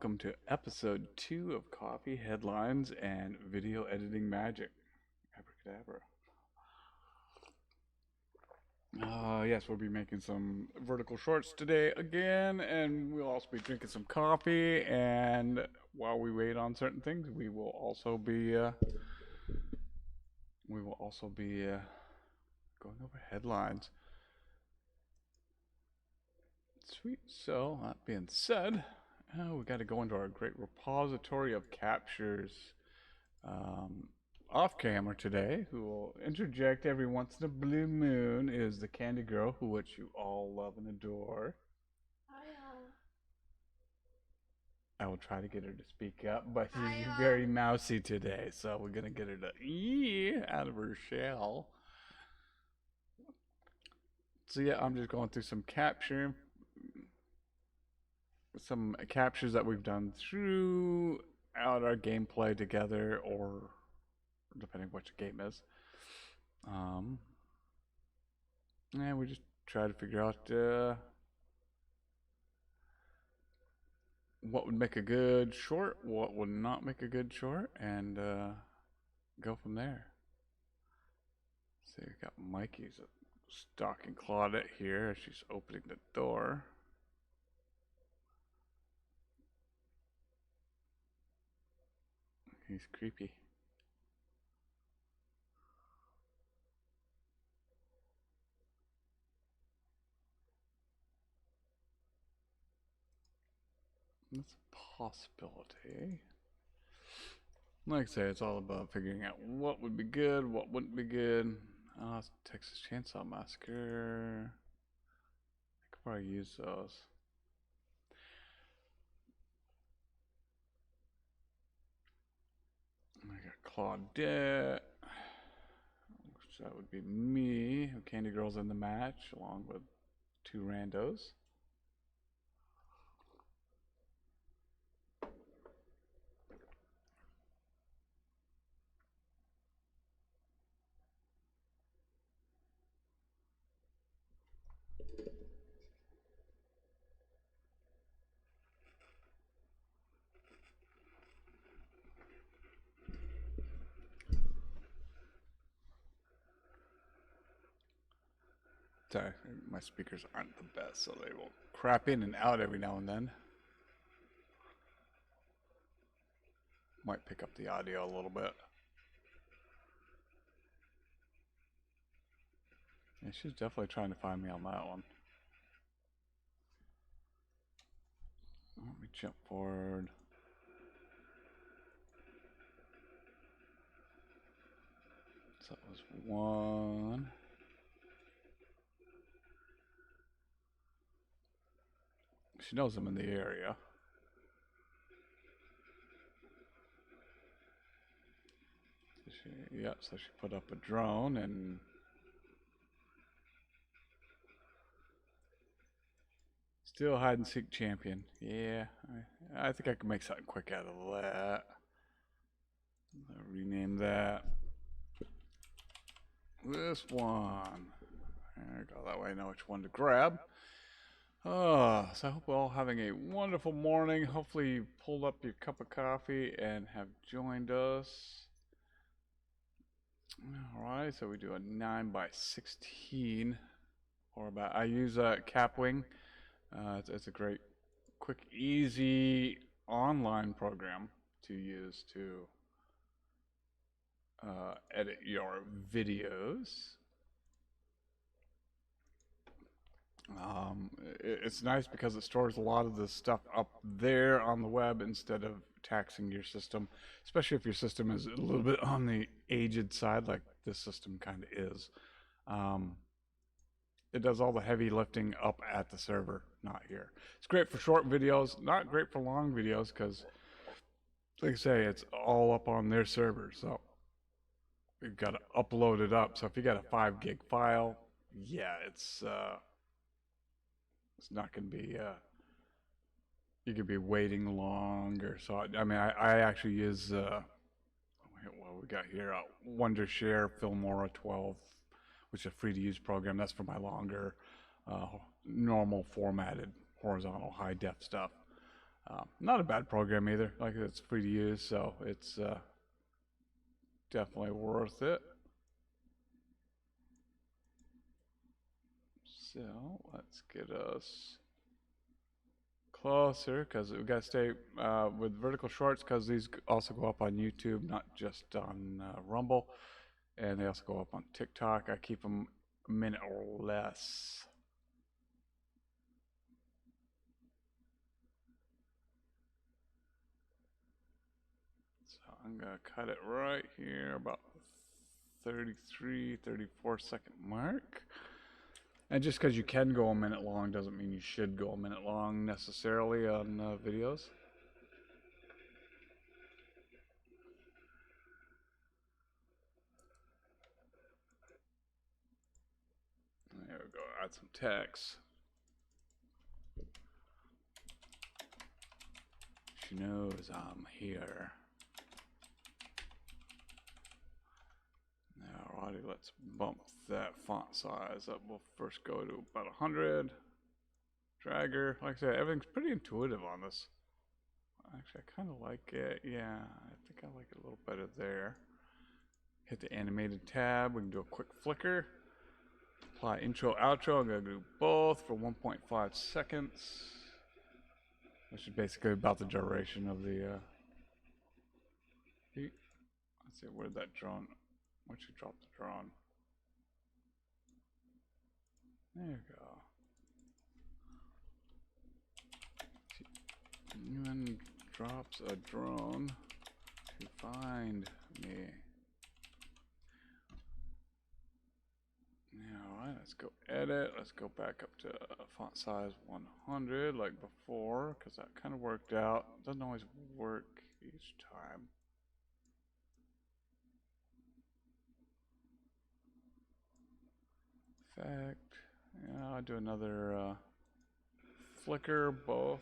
Welcome to episode 2 of Coffee, Headlines, and Video Editing Magic. Abracadabra. Yes, we'll be making some vertical shorts today again, and we'll also be drinking some coffee. And while we wait on certain things, we will also be going over headlines. Sweet. So that being said, we got to go into our great repository of captures um, off camera today. Who will interject every once in a blue moon is the Candy Girl, which you all love and adore. I will try to get her to speak up, but she's very mousy today, so we're gonna get her to out of her shell. So yeah, I'm just going through some captures that we've done throughout our gameplay together, or depending what your game is. And we just try to figure out what would make a good short, what would not make a good short, and go from there. So we got Mikey's stalking Claudette here as she's opening the door. He's creepy. That's a possibility. Like I say, it's all about figuring out what would be good, what wouldn't be good. Texas Chainsaw Massacre. I could probably use those. I got Claudette, which that would be me. Candy Girl's in the match, along with two randos. Sorry, my speakers aren't the best, so they will crap in and out every now and then. Might pick up the audio a little bit. Yeah, she's definitely trying to find me on that one. Let me jump forward. So that was one. She knows I'm in the area. So she put up a drone and still hide and seek champion. Yeah, I think I can make something quick out of that. I'll rename that. This one. There we go. That way I know which one to grab. So I hope we're all having a wonderful morning. Hopefully you pulled up your cup of coffee and have joined us. Alright, so we do a 9x16, or about, I use a Capwing. It's a great, quick, easy online program to use to edit your videos. It's nice because it stores a lot of the stuff up there on the web instead of taxing your system, especially if your system is a little bit on the aged side, like this system kind of is. It does all the heavy lifting up at the server, not here. It's great for short videos, not great for long videos because, like I say, it's all up on their server. So you've got to upload it up. So if you got a 5 gig file, yeah, it's not going to be, you could be waiting longer. So, I mean, I actually use, what we got here, Wondershare Filmora 12, which is a free to use program. That's for my longer, normal formatted, horizontal, high def stuff. Not a bad program either. Like it's free to use, so it's definitely worth it. So let's get us closer because we got to stay with vertical shorts because these also go up on YouTube, not just on Rumble, and they also go up on TikTok. I keep them a minute or less. So I'm going to cut it right here, about 33, 34-second mark. And just because you can go a minute long doesn't mean you should go a minute long necessarily on videos. There we go, add some text. She knows I'm here. Alrighty, let's bump that font size up. We'll first go to about 100. Drag her. Like I said, everything's pretty intuitive on this. Actually, I kind of like it. Yeah, I think I like it a little better there. Hit the animated tab. We can do a quick flicker. Apply intro, outro. I'm going to do both for 1.5 seconds. Which is basically about the duration of the let's see, where'd that drone? Where'd you drop the drone? There you go. Human drops a drone to find me. Alright, let's go edit. Let's go back up to font size 100 like before, because that kind of worked out. Doesn't always work each time. Effect. Yeah, I'll do another flicker, both.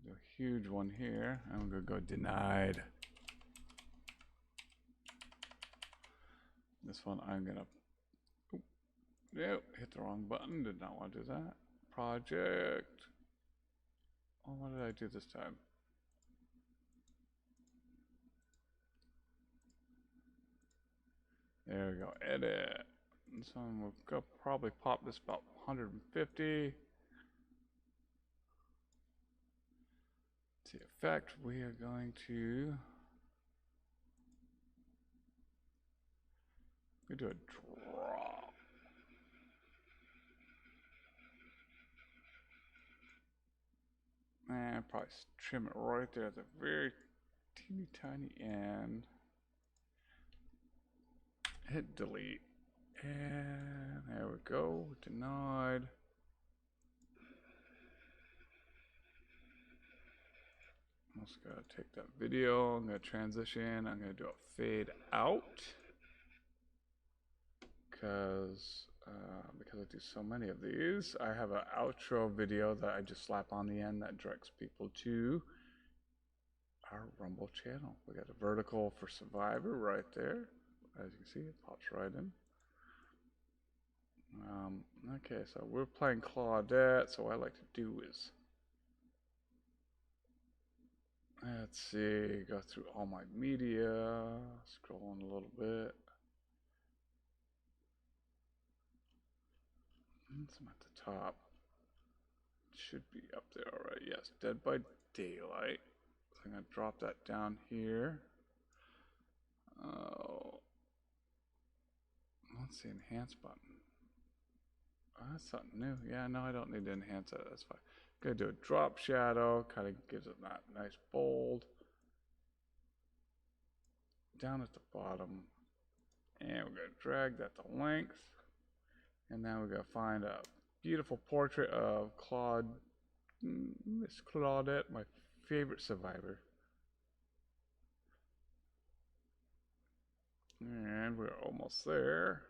Do a huge one here. I'm going to go denied. This one I'm going to, yep, hit the wrong button. Did not want to do that. Project. Oh, what did I do this time? There we go, edit. This one will go probably pop this about 150. The effect, we are going to do a drop. And probably trim it right there at the very teeny tiny end. Hit delete. And there we go, denied. I'm just gonna take that video, I'm gonna transition, I'm gonna do a fade out. Because I do so many of these, I have an outro video that I just slap on the end that directs people to our Rumble channel. We got a vertical for Survivor right there. As you can see, it pops right in. Okay, so we're playing Claudette, so what I like to do is, let's see, go through all my media, scroll on a little bit. I'm at the top. Should be up there already. Yes, Dead by Daylight. So I'm going to drop that down here. Oh, what's the enhance button? Oh, that's something new. Yeah, no, I don't need to enhance it. That's fine. I'm going to do a drop shadow. Kind of gives it that nice bold. Down at the bottom. And we're going to drag that to length. And now we're going to find a beautiful portrait of Miss Claudette, my favorite survivor. And we're almost there.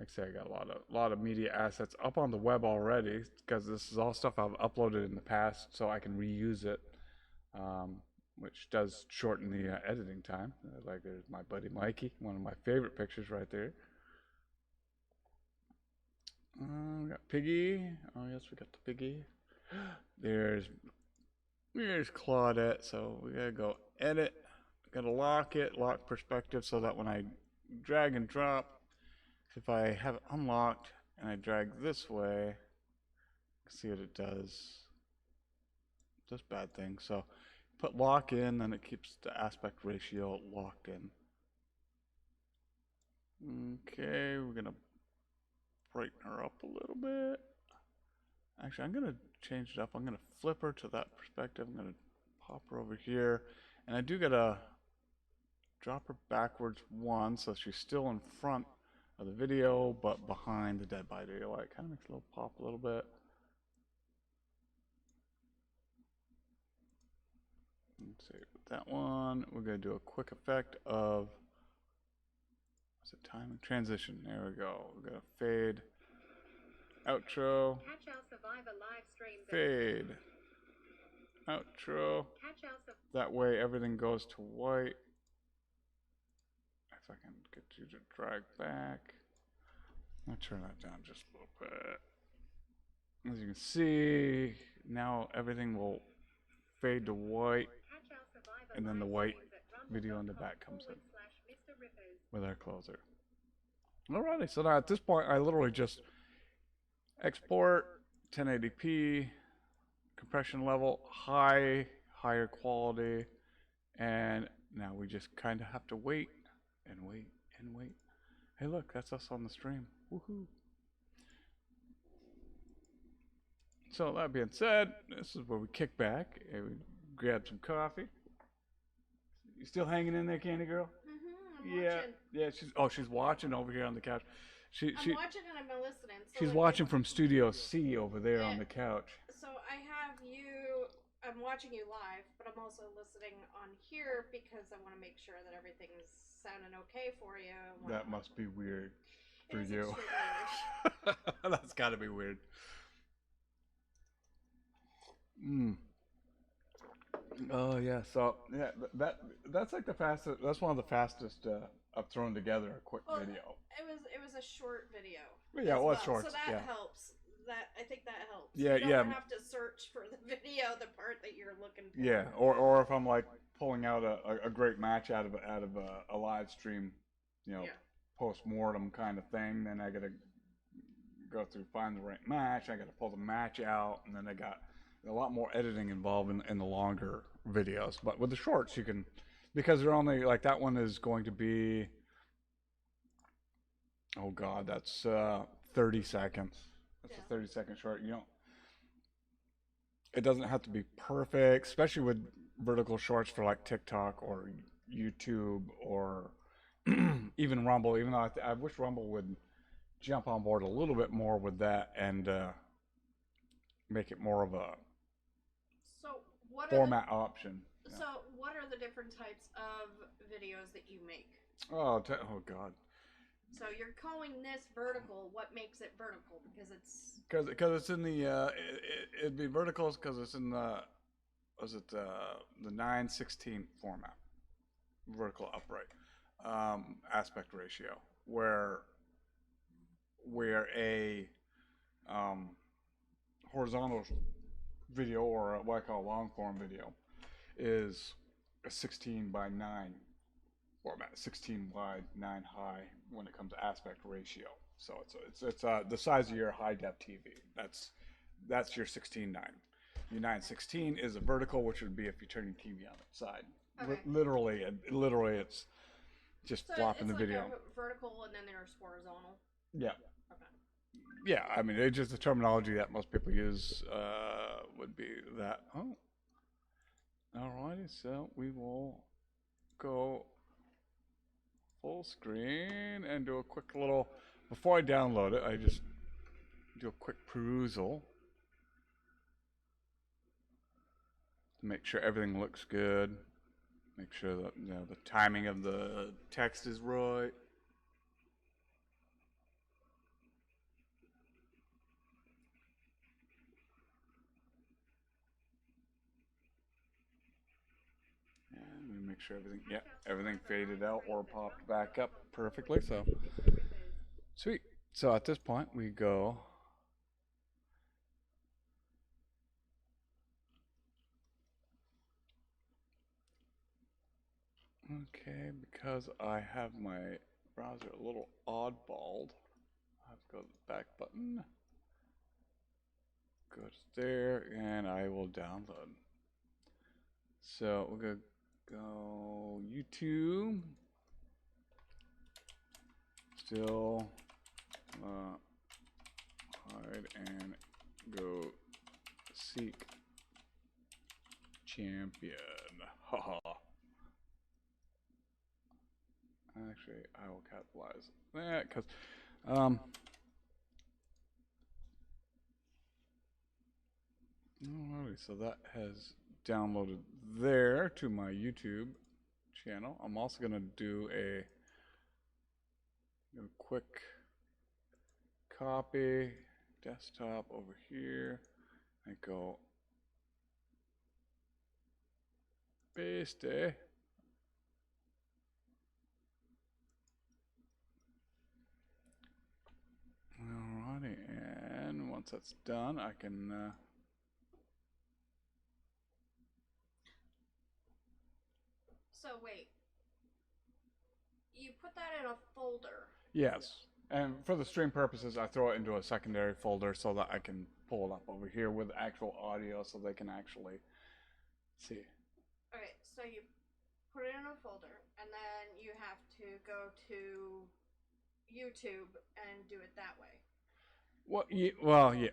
Like I say, I got a lot of media assets up on the web already because this is all stuff I've uploaded in the past, so I can reuse it, which does shorten the editing time. Like there's my buddy Mikey, one of my favorite pictures right there. We got Piggy. Oh yes, we got the Piggy. There's Claudette. So we gotta go edit. Gotta lock it, lock perspective, so that when I drag and drop, if I have it unlocked and I drag this way, see what it does. Does bad things. So put lock in, then it keeps the aspect ratio locked in. Okay, we're gonna brighten her up a little bit. Actually, I'm gonna change it up. I'm gonna flip her to that perspective. I'm gonna pop her over here, and I do gotta drop her backwards one, so she's still in front of the video, but behind the dead body light. Kind of makes a little pop a little bit. Let's see, with that one, we're gonna do a quick effect of, what's it, timing? Transition, there we go. We're gonna fade, outro, fade, outro. That way everything goes to white. If I can get you to drag back. I'll turn that down just a little bit. As you can see, now everything will fade to white, and then the white video in the back comes in with our closer. Alrighty, so now at this point, I literally just export 1080p, compression level high, higher quality, and now we just kind of have to wait and wait and wait. Hey, look, that's us on the stream. Woohoo! So that being said, this is where we kick back and we grab some coffee. You still hanging in there, Candy Girl? I'm watching. Yeah. She's watching over here on the couch. I'm watching and I'm listening. So she's watching from Studio C over there on the couch. So I have you. I'm watching you live, but I'm also listening on here because I want to make sure that everything's sounding okay for you. That must be weird for you. Weird. That's got to be weird. Oh yeah, so yeah, that's like the fastest. That's one of the fastest I've thrown together a quick video. It was a short video. Yeah, it was short. So that helps. I think that helps. Yeah, you don't have to search for the video, the part that you're looking for. Yeah, or if I'm like pulling out a great match out of a live stream, post-mortem kind of thing, then I gotta go through, find the right match. I gotta pull the match out, and then I got a lot more editing involved in the longer videos. But with the shorts, you can, because they're only, like, that one is going to be, oh god, that's 30 seconds. That's a 30-second short. It doesn't have to be perfect, especially with vertical shorts for like TikTok or YouTube or even Rumble, even though I wish Rumble would jump on board a little bit more with that and make it more of a format option. Yeah. So what are the different types of videos that you make? Oh god. So you're calling this vertical. What makes it vertical? Because it's in the it'd be verticals because it's in the the 9:16 format, vertical upright aspect ratio, where a horizontal video, or what I call long form video, is a 16 by 9 format, 16 wide, 9 high when it comes to aspect ratio. So it's the size of your high def TV. That's your 16:9. Your 9:16 is a vertical, which would be if you turn your TV on its side. Okay. Literally, it's just flopping the video. A vertical, and then there's horizontal. Yeah. Okay. Yeah, I mean, it's just the terminology that most people use would be that. Oh. Alrighty, so we will go full screen and do a quick little, before I download it, I just do a quick perusal to make sure everything looks good, make sure that the timing of the text is right. And make sure everything faded out or popped back up perfectly. So sweet. So at this point, we go. Okay, because I have my browser a little oddballed, I have to go to the back button. Go to there, and I will download. So we're gonna go YouTube. Still hide and go seek champion. Haha. Actually, I will capitalize that because alrighty, so that has downloaded there to my YouTube channel. I'm also gonna do a quick copy desktop over here. I go paste. Alrighty, and once that's done, I can. So wait, you put that in a folder. Yes, and for the stream purposes, I throw it into a secondary folder so that I can pull it up over here with actual audio, so they can actually see. Okay, so you put it in a folder, and then you have to go to YouTube and do it that way. Well, yeah.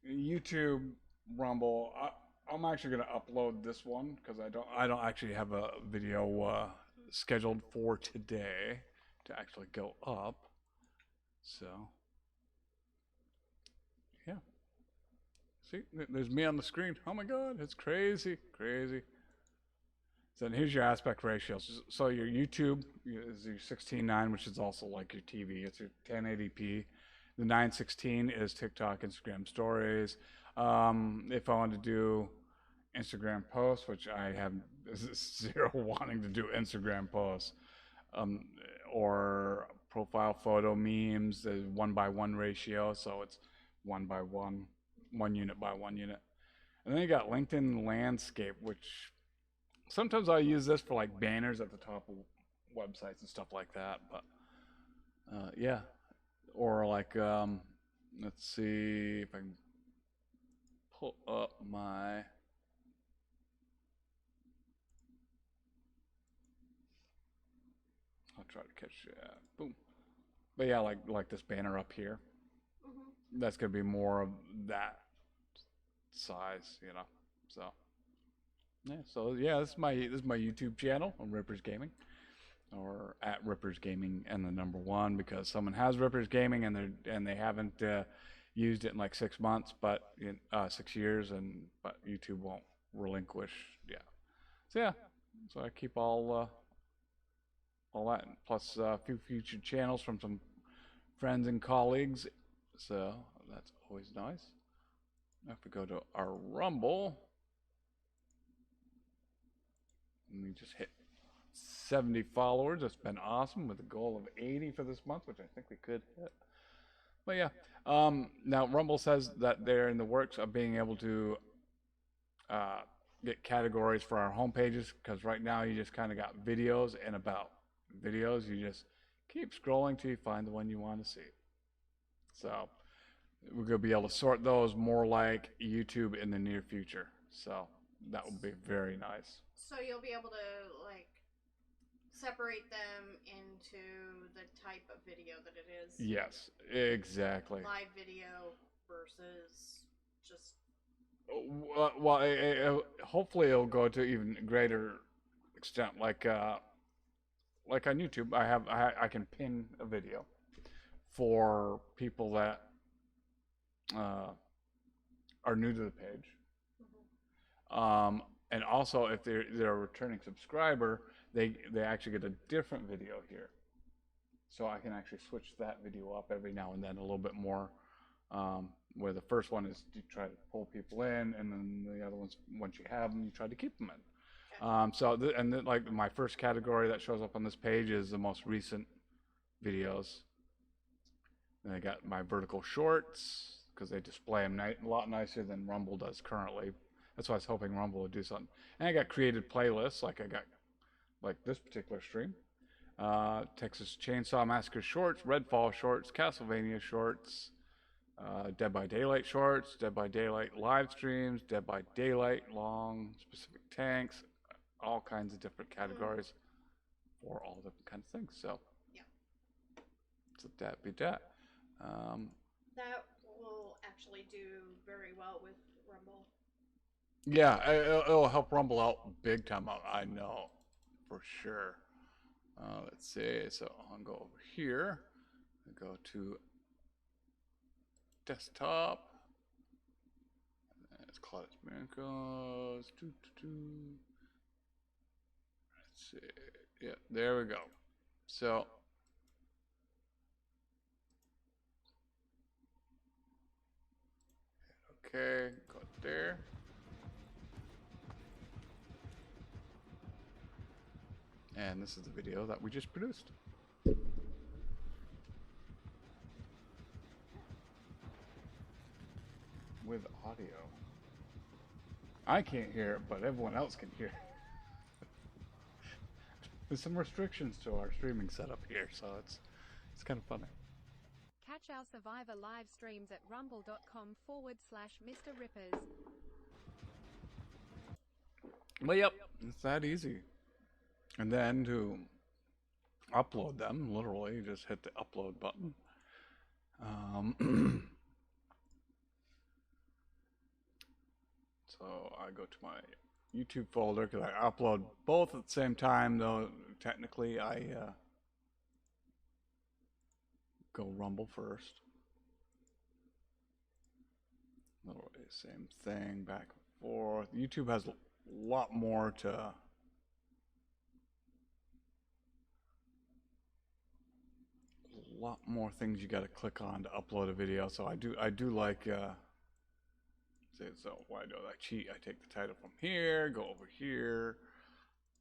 YouTube, Rumble. I'm actually going to upload this one because I don't actually have a video scheduled for today to actually go up. So, yeah. See, there's me on the screen. Oh my God, it's crazy, crazy. So then here's your aspect ratios. So your YouTube is your 16:9, which is also like your TV. It's your 1080p. The 9:16 is TikTok, Instagram stories. If I want to do Instagram posts, which I have zero wanting to do Instagram posts, or profile photo memes, the 1:1 ratio. So it's 1:1, 1 unit by 1 unit. And then you got LinkedIn landscape, which sometimes I use this for like banners at the top of websites and stuff like that. But yeah, or like let's see if I can pull up my. I'll try to catch that. Boom. But yeah, like this banner up here. Mm-hmm. That's gonna be more of that size, you know. So yeah, this is my YouTube channel on Rippers Gaming, or at Rippers Gaming and the number 1, because someone has Rippers Gaming and they haven't used it in like 6 months, but in 6 years, but YouTube won't relinquish. Yeah. So yeah, so I keep all that, plus a few featured channels from some friends and colleagues. So that's always nice. If we go to our Rumble, and we just hit 70 followers. It's been awesome, with a goal of 80 for this month, which I think we could hit. But yeah, now Rumble says that they're in the works of being able to get categories for our home pages, because right now you just kind of got videos and about videos. You just keep scrolling till you find the one you want to see. So we're going to be able to sort those more like YouTube in the near future. So that would be very nice. So you'll be able to like separate them into the type of video that it is. Yes, exactly. Live video versus just. Well, hopefully it'll go to even greater extent. Like on YouTube, I can pin a video for people that are new to the page. Mm-hmm. And also, if they're a returning subscriber, they actually get a different video here. So I can actually switch that video up every now and then a little bit more. Where the first one is to try to pull people in, and then the other ones, once you have them, you try to keep them in. Like my first category that shows up on this page is the most recent videos. Then I got my vertical shorts because they display them a lot nicer than Rumble does currently. That's why I was hoping Rumble would do something. And I got created playlists like I got like this particular stream. Texas Chainsaw Massacre shorts, Redfall shorts, Castlevania shorts, Dead by Daylight shorts, Dead by Daylight live streams, Dead by Daylight long specific tanks, all kinds of different categories for all different kinds of things. So, yeah. So that be that. That will actually do very well with Rumble. Yeah, it'll help Rumble out big time. I know, for sure. Let's see. So I'll go over here. Go to desktop. It's Claudius Miracles. Let's see. Yeah, there we go. So. Okay, go there. And this is the video that we just produced. With audio. I can't hear it, but everyone else can hear it. There's some restrictions to our streaming setup here, so it's kind of funny. Catch our Survivor live streams at rumble.com/Mr. Rippers. Well, yep, it's that easy. And then to upload them, literally, you just hit the upload button. So I go to my YouTube folder because I upload both at the same time, though technically I go Rumble first. Literally same thing, back and forth. YouTube has a lot more to things you got to click on to upload a video. So I do like so why do I cheat? I take the title from here, go over here,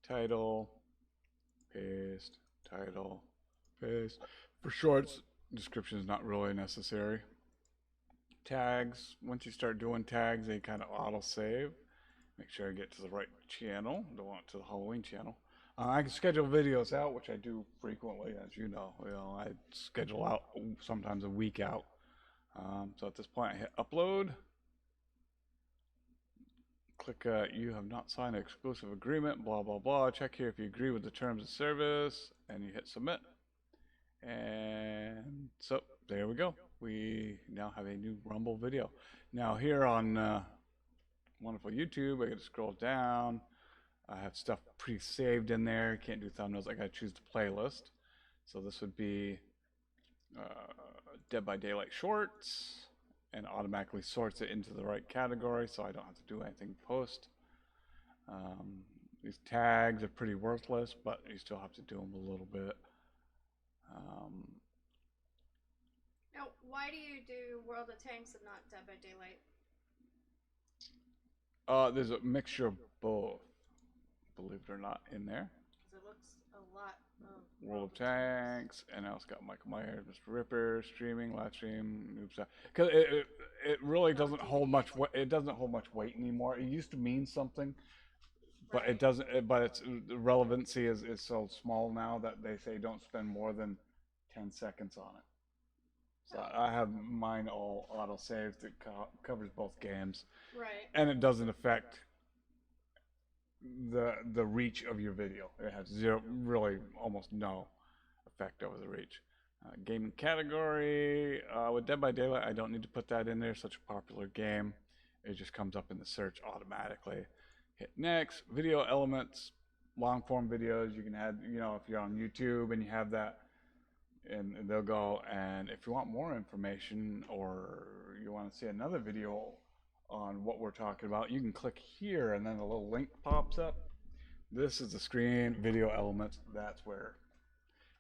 title, paste, title, paste. For shorts, description is not really necessary. Tags, once you start doing tags, they kind of auto save. Make sure I get to the right channel. Don't want it to the Halloween channel. I can schedule videos out, which I do frequently, as you know. I schedule out sometimes a week out. So at this point, I hit upload. Click you have not signed an exclusive agreement, blah, blah, blah. Check here if you agree with the terms of service, and you hit submit. And so there we go. We now have a new Rumble video. Now here on wonderful YouTube, I got to scroll down. I have stuff pre-saved in there. Can't do thumbnails. I got to choose the playlist. So this would be Dead by Daylight Shorts, and automatically sorts it into the right category, so I don't have to do anything post. These tags are pretty worthless, but you still have to do them a little bit. Now, why do you do World of Tanks and not Dead by Daylight? There's a mixture of both, believe it or not, in there. Because it looks a lot of World of Tanks, and I also got Michael Myers, Mr. Ripper, streaming, live stream, noobs. Because it really doesn't hold much. It doesn't hold much weight anymore. It used to mean something, but Right. it doesn't. But its relevancy is so small now that they say don't spend more than 10 seconds on it. So I have mine all auto saved. It covers both games, Right. and it doesn't affect the reach of your video. It has zero, really almost no effect over the reach. Gaming category, with Dead by Daylight, I don't need to put that in there. Such a popular game. It just comes up in the search automatically. Hit next. Video elements, long form videos. You can add, if you're on YouTube and you have that, and they'll go, and if you want more information or you want to see another video on what we're talking about, you can click here and then a little link pops up. This is the screen video elements. That's where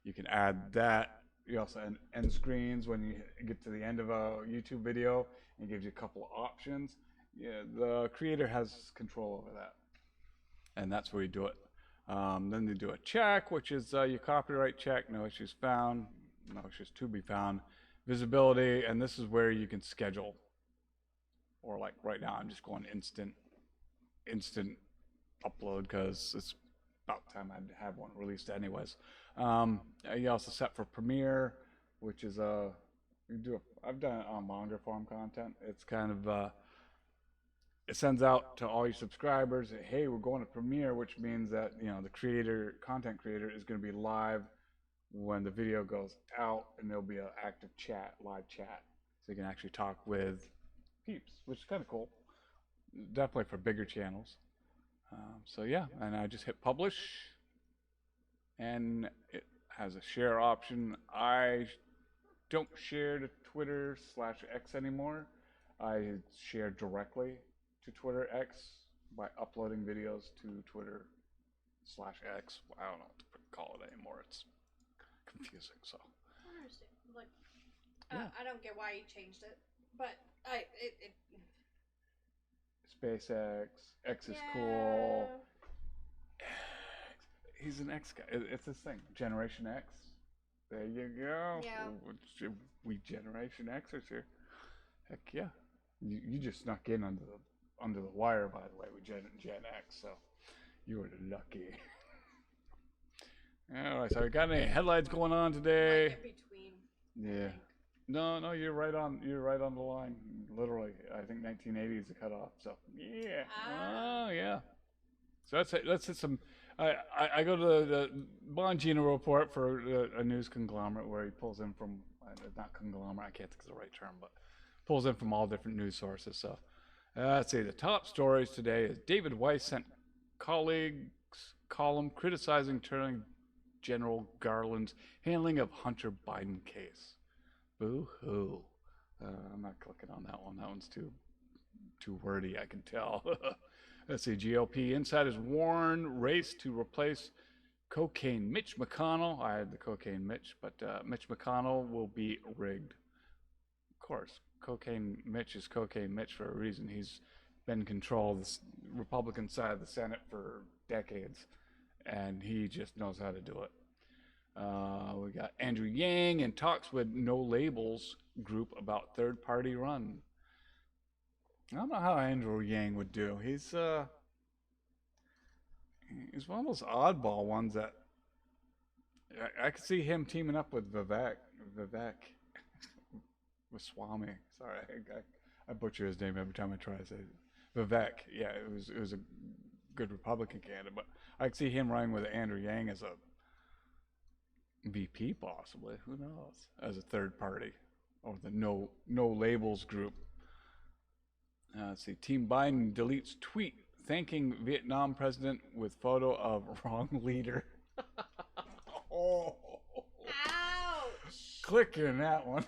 you can add that. You also end screens when you get to the end of a YouTube video. It gives you a couple of options. Yeah, the creator has control over that, and that's where you do it. Then they do a check, which is your copyright check. No issues found. No issues to be found. visibility, and this is where you can schedule. Or like right now, I'm just going instant upload because it's about time I'd have one released anyways. You also set for Premiere, which is I've done it on longer form content. It's kind of it sends out to all your subscribers, hey, we're going to Premiere, which means that the content creator is going to be live when the video goes out, and there'll be an active live chat, so you can actually talk with peeps, which is kind of cool. Definitely for bigger channels. So yeah, and I just hit publish, and it has a share option. I don't share to Twitter/X anymore. I share directly to Twitter X by uploading videos to Twitter/X. I don't know what to call it anymore. It's confusing. So. I understand. Like, Yeah. I don't get why you changed it, but it SpaceX. X is yeah. cool. He's an X guy. It's this thing, Generation X. There you go. Yeah. We Generation Xers here. Heck yeah. You just snuck in under the wire, by the way, with Gen X. So you were lucky. All right. So we got any headlines going on today? Like in between. Yeah. No, you're right on the line. Literally, I think 1980 is the cutoff. So yeah. Oh yeah. So let's hit some. I go to the Bongino report for a news conglomerate where he pulls in from not conglomerate. I can't think of the right term, but pulls in from all different news sources. So let's see. The top stories today is David Weiss sent colleagues column criticizing Attorney General Garland's handling of Hunter Biden case. Boo-hoo. I'm not clicking on that one. That one's too wordy, I can tell. Let's see. GOP insiders warn race to replace cocaine Mitch McConnell. I had the cocaine Mitch, but Mitch McConnell will be rigged. Of course. Cocaine Mitch is cocaine Mitch for a reason. He's been in control of the Republican side of the Senate for decades, and he just knows how to do it. We got Andrew Yang in talks with No Labels group about third-party run. I don't know how Andrew Yang would do. He's one of those oddball ones that I could see him teaming up with Vivek with Swami. Sorry, I butcher his name every time I try to say it. Vivek. Yeah, it was a good Republican candidate, but I could see him running with Andrew Yang as a VP possibly. Who knows? As a third party, or the No Labels group. Let's see. Team Biden deletes tweet thanking Vietnam president with photo of wrong leader. Oh. Ouch! Click in that one.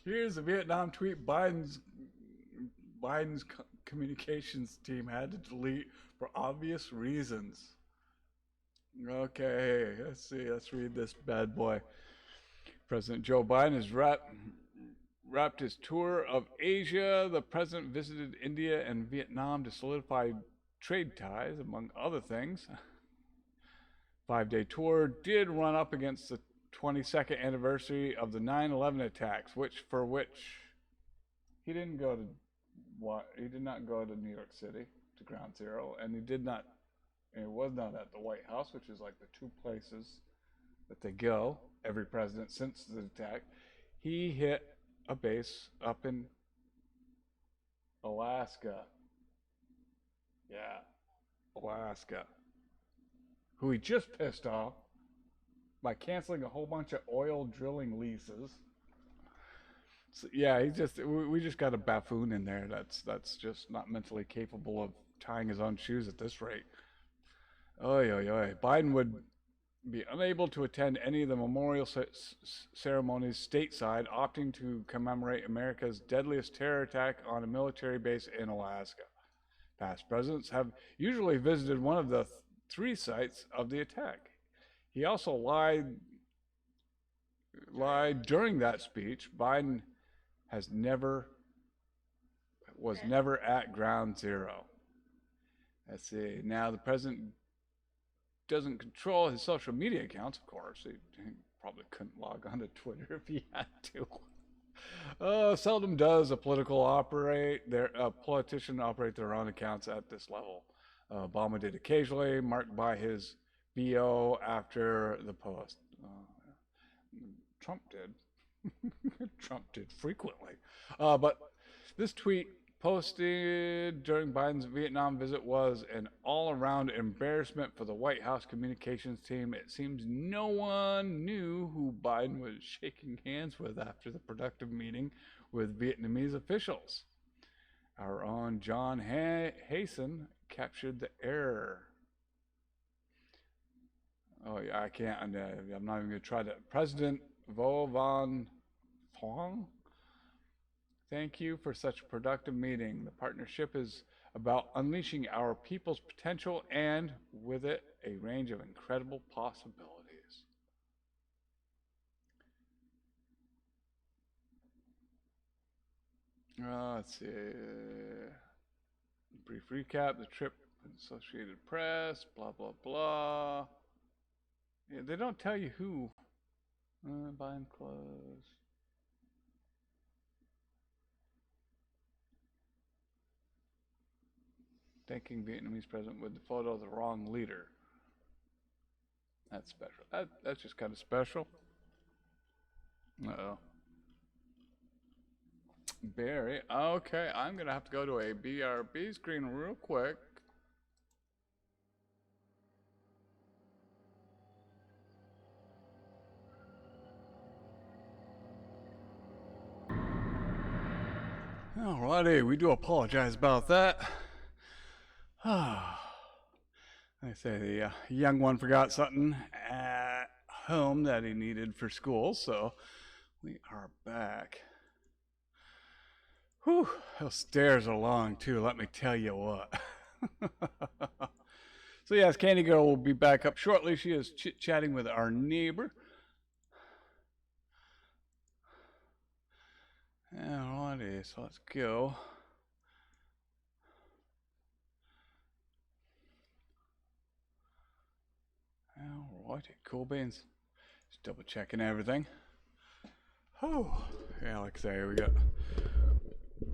Here's a Vietnam tweet Biden's communications team had to delete for obvious reasons. Okay, let's see. Let's read this bad boy. President Joe Biden has wrapped his tour of Asia. The president visited India and Vietnam to solidify trade ties, among other things. 5-day tour did run up against the 22nd anniversary of the 9/11 attacks, which he did not go to New York City to Ground Zero, and it was not at the White House, which is like the two places that they go, every president since the attack. He hit a base up in Alaska. Yeah, Alaska. Who he just pissed off by canceling a whole bunch of oil drilling leases. So, yeah, we just got a buffoon in there that's just not mentally capable of tying his own shoes at this rate. Oy. Biden would be unable to attend any of the memorial ceremonies stateside, opting to commemorate America's deadliest terror attack on a military base in Alaska. Past presidents have usually visited one of the three sites of the attack. He also lied during that speech. Biden was never at Ground Zero. Let's see. Now the president doesn't control his social media accounts, of course. He probably couldn't log on to Twitter if he had to. Seldom does a politician operate their own accounts at this level. Obama did occasionally, marked by his BO after the post. Trump did. Trump did frequently. But this tweet posted during Biden's Vietnam visit was an all-around embarrassment for the White House communications team. It seems no one knew who Biden was shaking hands with after the productive meeting with Vietnamese officials. Our own John Hasten captured the error. Oh yeah, I can't. I'm not even going to try that. President Vo Van Thuong, thank you for such a productive meeting. The partnership is about unleashing our people's potential and, with it, a range of incredible possibilities. Let's see. Brief recap. The trip, Associated Press, blah, blah, blah. Yeah, they don't tell you who. Buying clothes. Thanking Vietnamese president with the photo of the wrong leader. That's special. That's just kind of special. Uh-oh. Barry. Okay, I'm going to have to go to a BRB screen real quick. Alrighty, we do apologize about that. I say the young one forgot something at home that he needed for school, so we are back. Whew, those stairs are long too, let me tell you what. So yes, Candy Girl will be back up shortly. She is chit-chatting with our neighbor. Alrighty, so let's go. Alrighty, cool beans. Just double checking everything. Oh, yeah, like I say, we got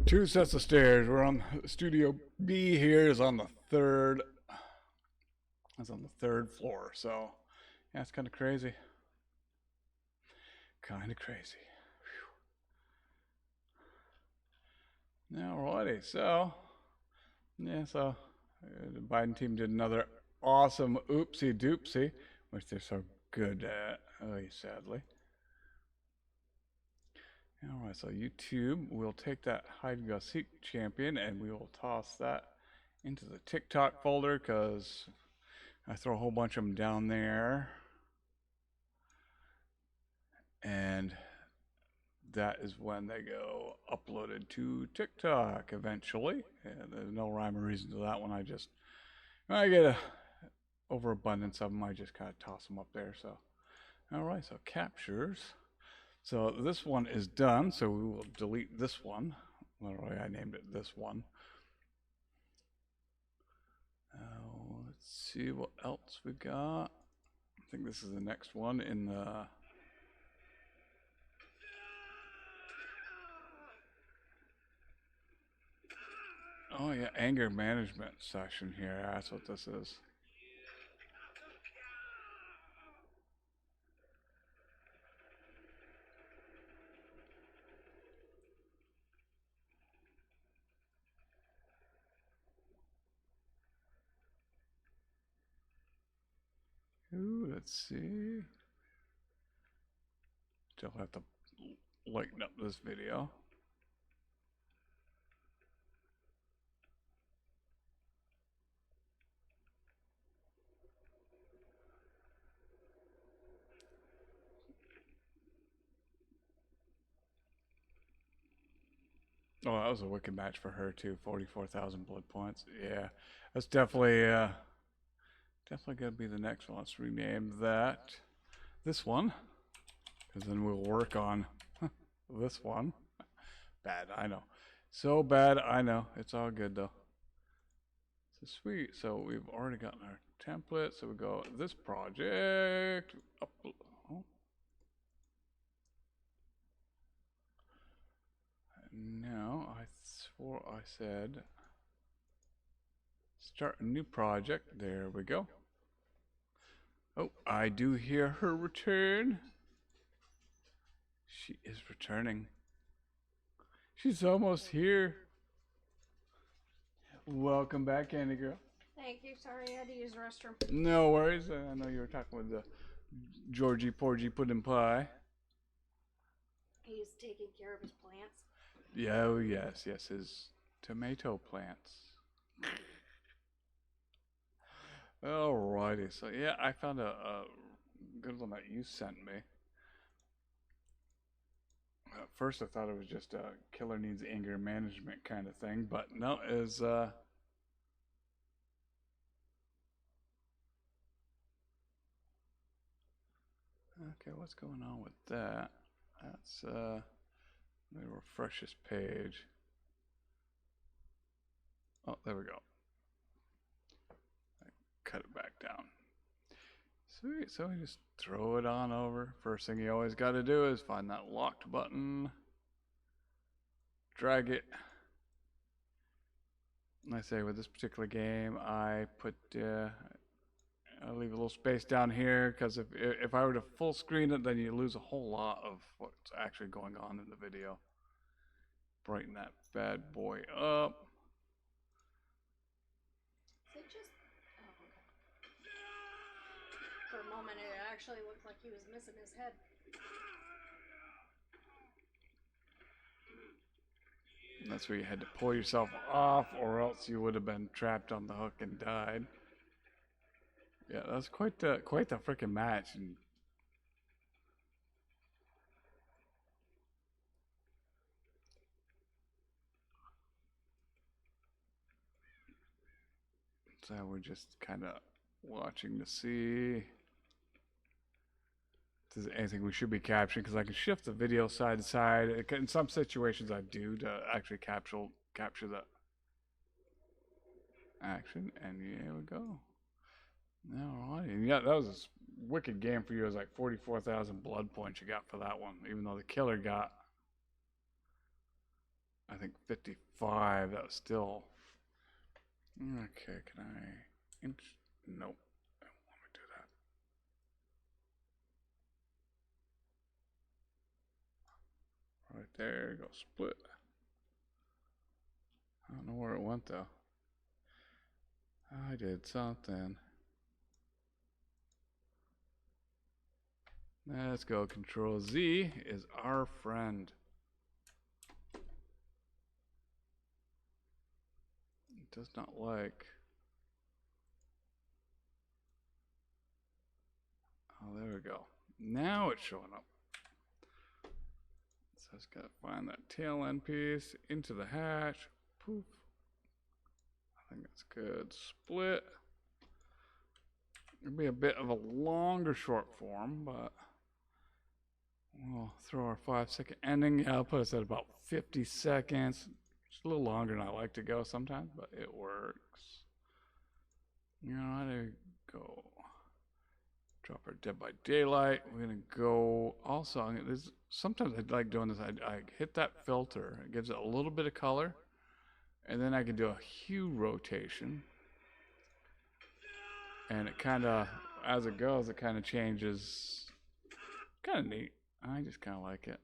2 sets of stairs. We're on Studio B here is on the third. It's on the 3rd floor, so yeah, it's kind of crazy. Kind of crazy. Whew. Alrighty, so yeah, so the Biden team did another awesome oopsie doopsie, which they're so good at, sadly. Alright, so YouTube will take that hide and go seek champion and we will toss that into the TikTok folder because I throw a whole bunch of them down there. And that is when they go uploaded to TikTok eventually. And there's no rhyme or reason to that one. I get a overabundance of them. I just kind of toss them up there. So, all right. So captures. So this one is done. So we will delete this one. Literally, I named it this one. Let's see what else we got. I think this is the next one in the. Oh yeah, anger management session here. That's what this is. Ooh, let's see. Still have to lighten up this video. Oh, that was a wicked match for her too. 44,000 blood points. Yeah, that's definitely gonna be the next one. Let's rename that this one, because then we'll work on this one. Bad, I know. So bad, I know. It's all good though. So sweet. So we've already gotten our template. So we go this project. Oh. No, I swore I said start a new project. There we go. Oh, I do hear her return. She is returning. She's almost here. Welcome back, Candy Girl. Thank you. Sorry, I had to use the restroom. No worries. I know you were talking with the Georgie Porgy Puddin' Pie. He's taking care of his plants. Yeah, oh yes, his tomato plants. Alrighty, so yeah, I found a good one that you sent me. At first I thought it was just a killer needs anger management kind of thing, but no, it's okay, what's going on with that? That's let me refresh this page. Oh, there we go. Cut it back down. Sweet, so we just throw it on over. First thing you always got to do is find that locked button, drag it. And I say with this particular game, I put, I'll leave a little space down here because if I were to full screen it, then you lose a whole lot of what's actually going on in the video. Brighten that bad boy up. Is it just... Oh, okay. For a moment, it actually looked like he was missing his head. And that's where you had to pull yourself off, or else you would have been trapped on the hook and died. Yeah, that was quite the freaking match. And so we're just kind of watching to see if there's anything we should be capturing, because I can shift the video side to side. In some situations I do to actually capture the action, and here we go. Alright, and yeah, that was a wicked game for you. It was like 44,000 blood points you got for that one, even though the killer got, I think, 55. That was still... Okay, can I... Nope, I don't want to do that. Right there, go split. I don't know where it went though. I did something. Let's go. Control Z is our friend. It does not like. Oh, there we go. Now it's showing up. So I just gotta find that tail end piece into the hatch. Poof. I think that's good. Split. It'll be a bit of a longer short form, but we'll throw our 5-second ending. Yeah, I'll put us at about 50 seconds. It's a little longer than I like to go sometimes, but it works. You know, there you go. Drop our Dead by Daylight. We're gonna go also. Sometimes I like doing this. I hit that filter. It gives it a little bit of color, and then I can do a hue rotation. And it kind of, as it goes, it kind of changes. Kind of neat. I just kind of like it.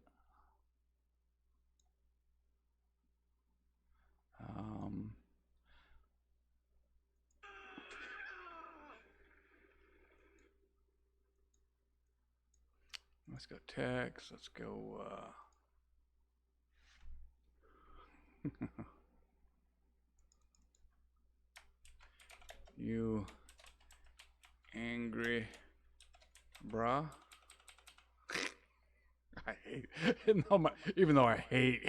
Let's go text. Let's go. You angry, brah? I hate, even though I hate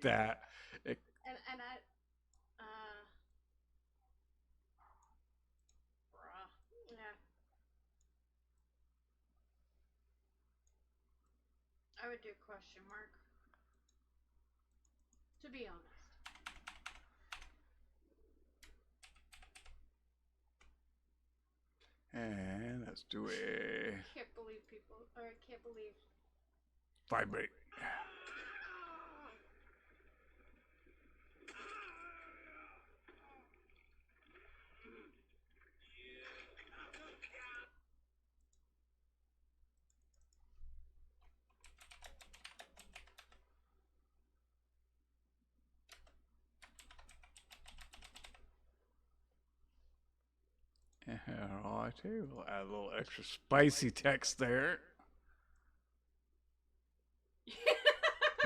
that. And I, bruh, yeah. I would do question mark. To be honest. And let's do a Can't believe people, or I can't believe. vibrate. Alrighty, we'll add a little extra spicy text there.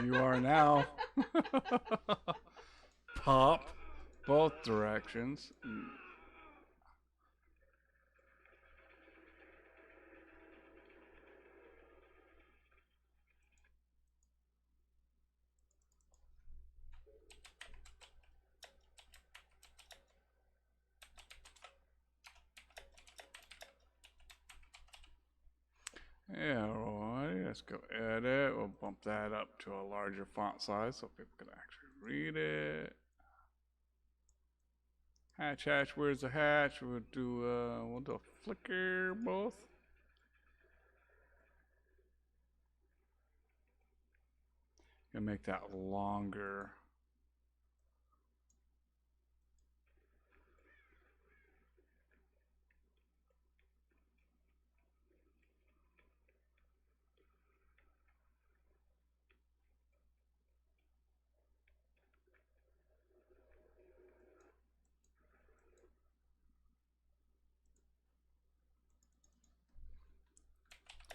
You are now pop both directions. Yeah, alright, let's go edit. We'll bump that up to a larger font size so people can actually read it. Hatch, hatch, where's the hatch? We'll do a flicker both. Gonna make that longer.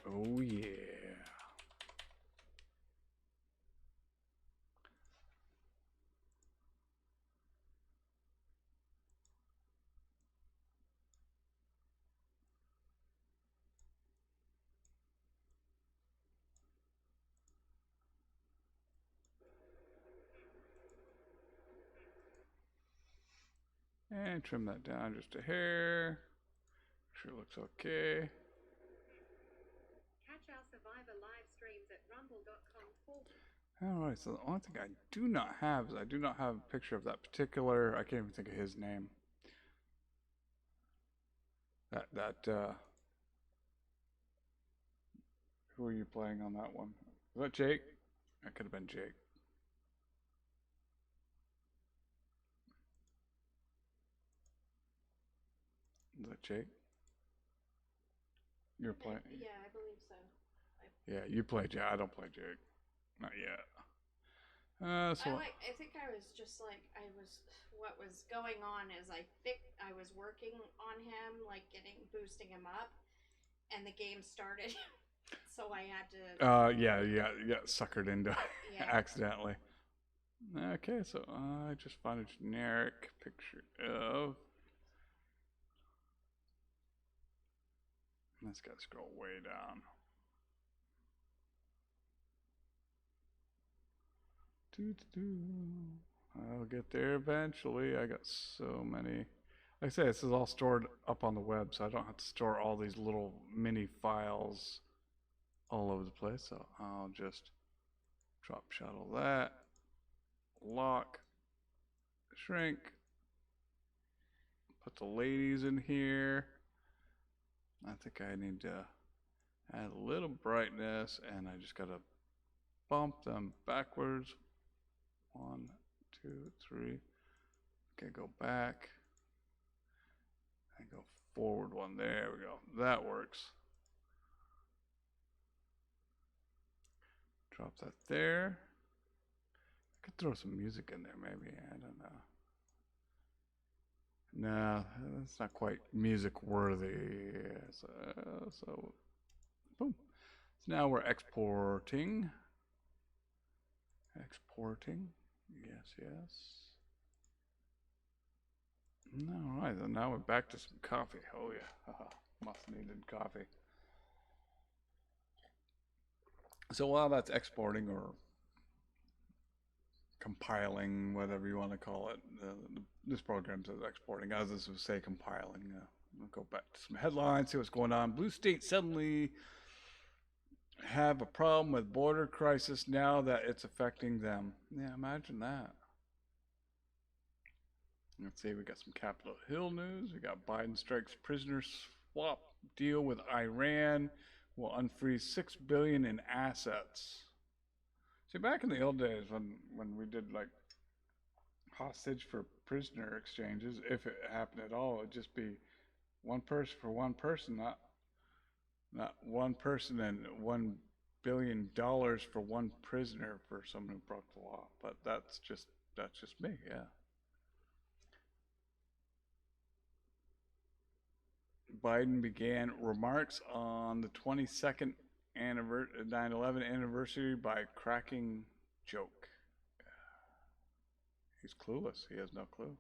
Oh yeah. And trim that down just a hair. Make sure it looks okay. Catch our Survivor live streams at rumble.com/. Alright, so the only thing I do not have is I do not have a picture of that particular, I can't even think of his name. Who are you playing on that one? Was that Jake? That could have been Jake. Is that Jake? You're playing? Yeah, I believe so. Yeah, you play Jake. I don't play Jake. Not yet. I think I was just like, what was going on is I think I was working on him, like boosting him up, and the game started. So I had to. Yeah, suckered into Yeah. accidentally. Okay, so I just found a generic picture of. Let's gotta scroll way down. I'll get there eventually. I got so many. Like I say, this is all stored up on the web, so I don't have to store all these little mini files all over the place. So I'll just drop shadow that, lock, shrink, put the ladies in here. I think I need to add a little brightness, and I just gotta bump them backwards. 1, 2, 3. Okay, go back and go forward one. There we go. That works. Drop that there. I could throw some music in there, maybe. I don't know. No, that's not quite music worthy. So boom. So now we're exporting. Exporting. Yes. All right, then now we're back to some coffee. Oh yeah, must have needed coffee. So while that's exporting or compiling, whatever you want to call it, this program says exporting. As this would say compiling. We'll go back to some headlines, see what's going on. Blue states suddenly have a problem with border crisis now that it's affecting them. Yeah, imagine that. Let's see, we got some Capitol Hill news. We got Biden strikes prisoners swap deal with Iran will unfreeze $6 billion in assets. See, back in the old days when we did like hostage for prisoner exchanges, if it happened at all, it'd just be one person for one person, not one person and $1 billion for one prisoner for someone who broke the law. But that's just me, yeah. Biden began remarks on the 22nd 9/11 anniversary by cracking joke. He's clueless. He has no clue.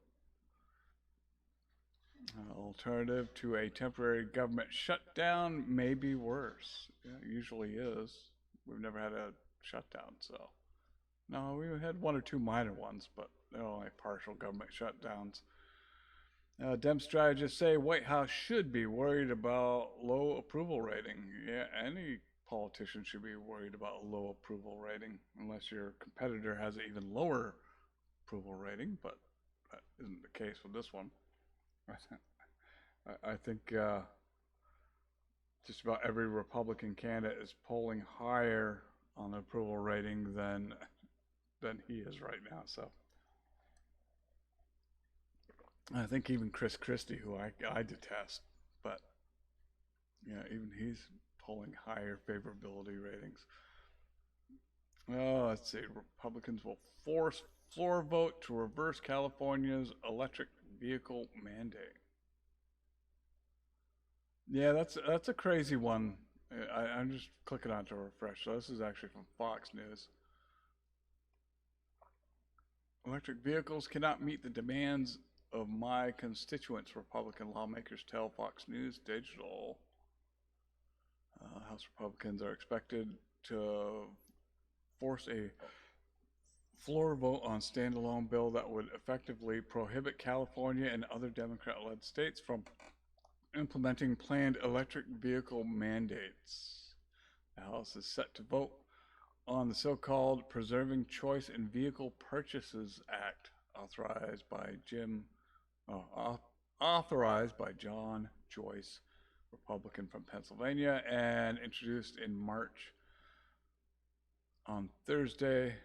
Alternative to a temporary government shutdown may be worse. Yeah, it usually is. We've never had a shutdown, so. No, we had one or two minor ones, but they're only partial government shutdowns. Dem strategists say White House should be worried about low approval rating. Yeah, any politician should be worried about a low approval rating, unless your competitor has an even lower approval rating, but that isn't the case with this one. I think just about every Republican candidate is polling higher on the approval rating than he is right now. So I think even Chris Christie, who I detest, but yeah, even he's polling higher favorability ratings. Oh, let's see. Republicans will force floor vote to reverse California's electric vehicle mandate. Yeah, that's a crazy one. I'm just clicking on to refresh. So this is actually from Fox News. Electric vehicles cannot meet the demands of my constituents, Republican lawmakers tell Fox News Digital. House Republicans are expected to force a floor vote on standalone bill that would effectively prohibit California and other Democrat-led states from implementing planned electric vehicle mandates. The House is set to vote on the so-called Preserving Choice in Vehicle Purchases Act, authorized by John Joyce, Republican from Pennsylvania, and introduced in March. On Thursday,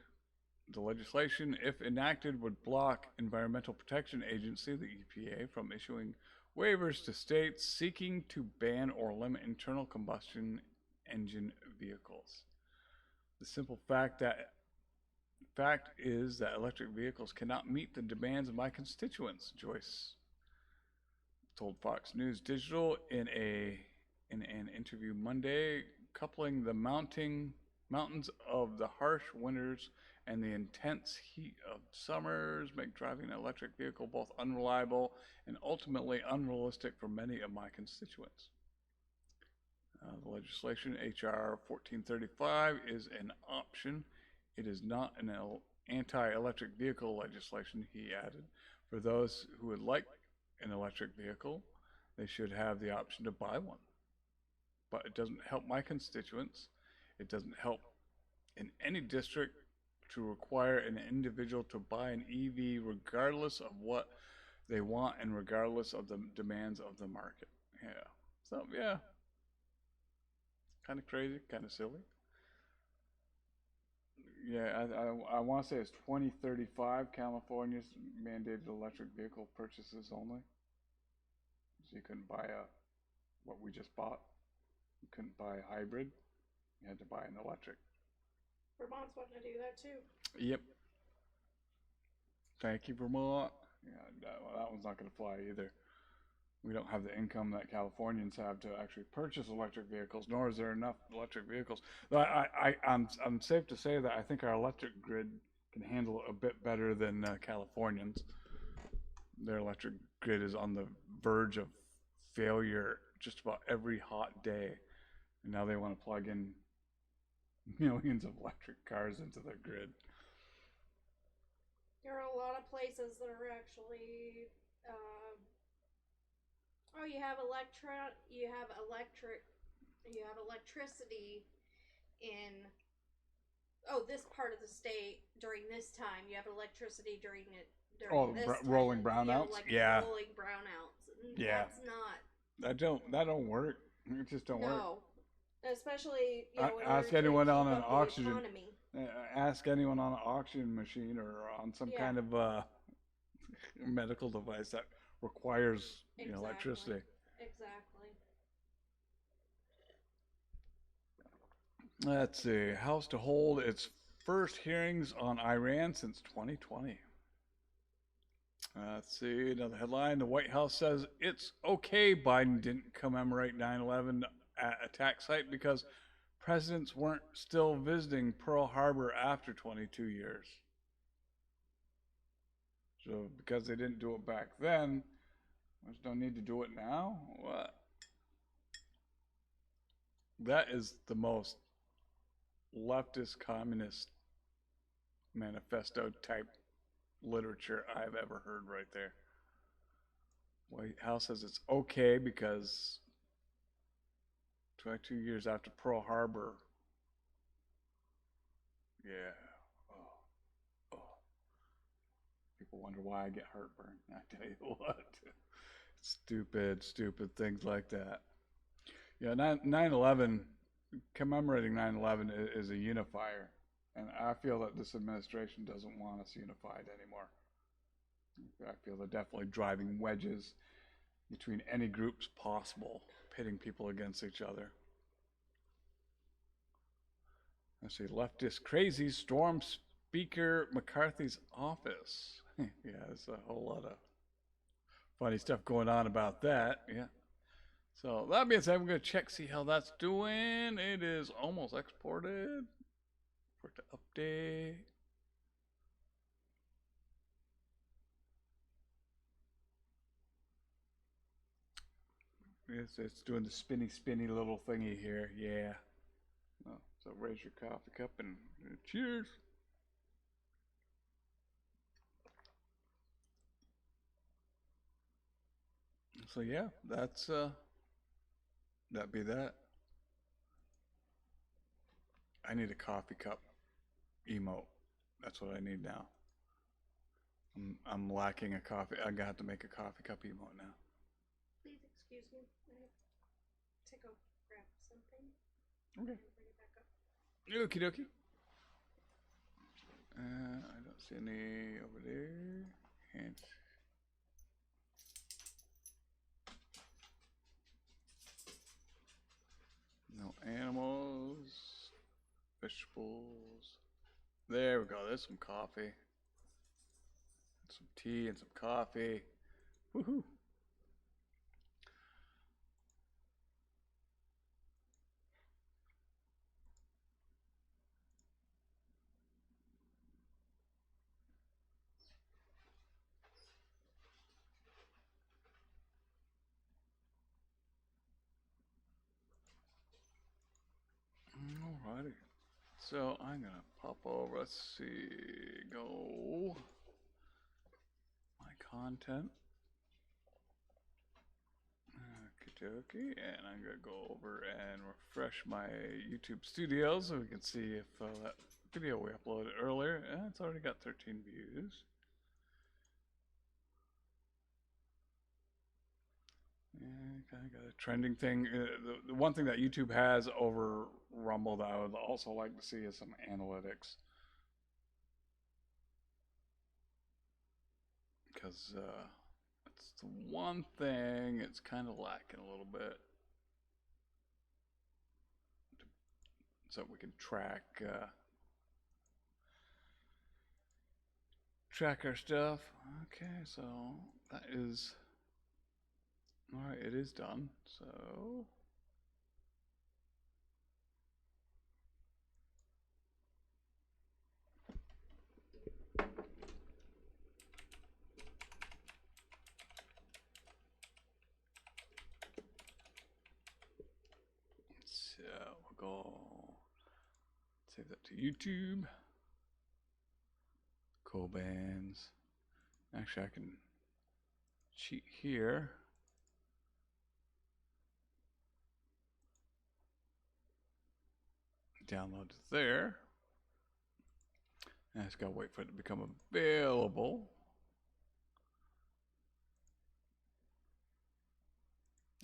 the legislation, if enacted, would block Environmental Protection Agency, the EPA, from issuing waivers to states seeking to ban or limit internal combustion engine vehicles. The simple fact is that electric vehicles cannot meet the demands of my constituents, Joyce told Fox News Digital in an interview Monday, coupling the mountains of the harsh winters and the intense heat of summers make driving an electric vehicle both unreliable and ultimately unrealistic for many of my constituents. The legislation, H.R. 1435, is an option. It is not an anti-electric vehicle legislation, he added. For those who would like an electric vehicle, they should have the option to buy one. But it doesn't help my constituents. It doesn't help in any district to require an individual to buy an EV regardless of what they want and regardless of the demands of the market. Yeah. So, yeah. Kind of crazy, kind of silly. Yeah, I want to say it's 2035, California's mandated electric vehicle purchases only. So you couldn't buy what we just bought. You couldn't buy a hybrid. You had to buy an electric. Vermont's wanting to do that too. Yep. Thank you, Vermont. Yeah, that one's not going to fly either. We don't have the income that Californians have to actually purchase electric vehicles, nor is there enough electric vehicles. I'm safe to say that I think our electric grid can handle it a bit better than Californians. Their electric grid is on the verge of failure just about every hot day. And now they want to plug in millions of electric cars into their grid. There are a lot of places that are actually, you have electricity in, this part of the state during this time. You have electricity during this time. Rolling brownouts? Rolling brownouts. Yeah. That's not That don't work. It just don't work. No, especially in order Ask to anyone keep on an up the oxygen. economy. Ask anyone on an oxygen machine or on some Yeah. kind of medical device that requires Exactly. electricity. Exactly. Let's see. House to hold its first hearings on Iran since 2020. Let's see. Another headline. The White House says it's okay Biden didn't commemorate 9/11 at attack site because presidents weren't still visiting Pearl Harbor after 22 years. So because they didn't do it back then, there's no need to do it now? What? That is the most leftist communist manifesto type literature I've ever heard right there. White House says it's okay because 22 years after Pearl Harbor. Yeah. Oh. People wonder why I get heartburn. I tell you what. Stupid things like that. Yeah, 9/11, commemorating 9/11 is a unifier. And I feel that this administration doesn't want us unified anymore. I feel they're definitely driving wedges between any groups possible, pitting people against each other. Let's see, leftist crazies storm Speaker McCarthy's office. Yeah, there's a whole lot of funny stuff going on about that. Yeah. So that being said, I'm going to check, see how that's doing. It is almost exported. For it to update. It's doing the spinny little thingy here. Yeah. Oh, so raise your coffee cup and cheers. So yeah, that's that'd be that. I need a coffee cup emote. That's what I need now. I'm lacking a coffee. I'm gonna have to make a coffee cup emote now. Please excuse me. I have to go grab something. Okay. And bring it back up. Okie dokie. I don't see any over there. And no animals. Vegetables. There we go. There's some coffee. Some tea and some coffee. Woohoo. Alrighty. So I'm gonna pop over. Let's see. Go. My content. Okie dokie. And I'm gonna go over and refresh my YouTube Studios so we can see if that video we uploaded earlier. It's already got 13 views. And kind of got a trending thing. The one thing that YouTube has over Rumble that I would also like to see is some analytics. Because it's the one thing it's kind of lacking a little bit. So we can track our stuff. Okay, so that is all right. It is done. So we'll go save that to YouTube. Cobands. Actually, I can cheat here. Download it there. And I just gotta wait for it to become available.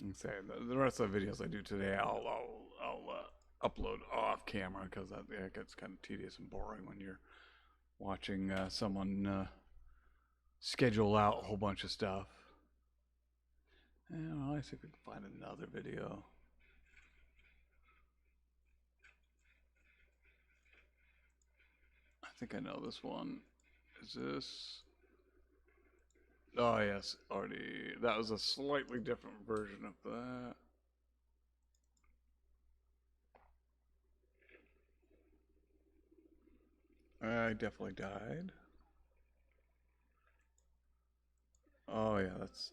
And say the rest of the videos I do today, I'll upload off camera because that gets kind of tedious and boring when you're watching someone schedule out a whole bunch of stuff. And let's see if we can find another video. I think I know this one. Is this? Oh yes, already. That was a slightly different version of that. I definitely died. Oh yeah, that's...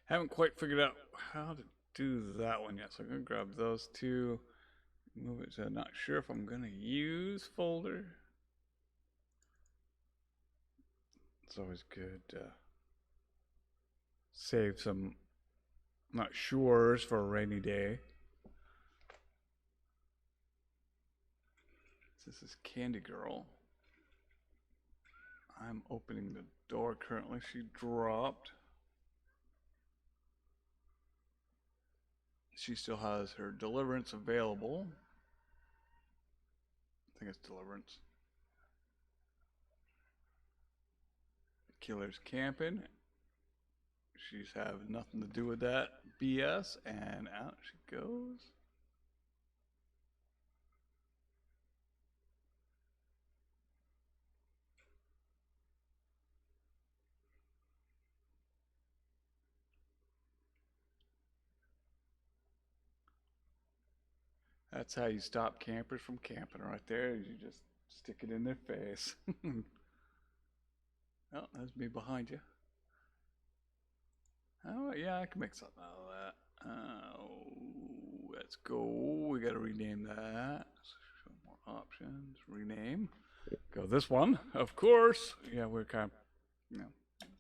Haven't quite figured out how to do that one yet, so I'm gonna grab those two, move it to not sure if I'm gonna use folder. It's always good to save some not sure's for a rainy day. This is Candy Girl. I'm opening the door currently. She dropped. She still has her deliverance available. I think it's deliverance. The killer's camping. She's having nothing to do with that BS, and out she goes. That's how you stop campers from camping right there. You just stick it in their face. Oh, that's me behind you. Oh, yeah, I can make something out of that. Let's go. We got to rename that. Show more options. Rename. Go this one, of course. Yeah, we're kind of, you know,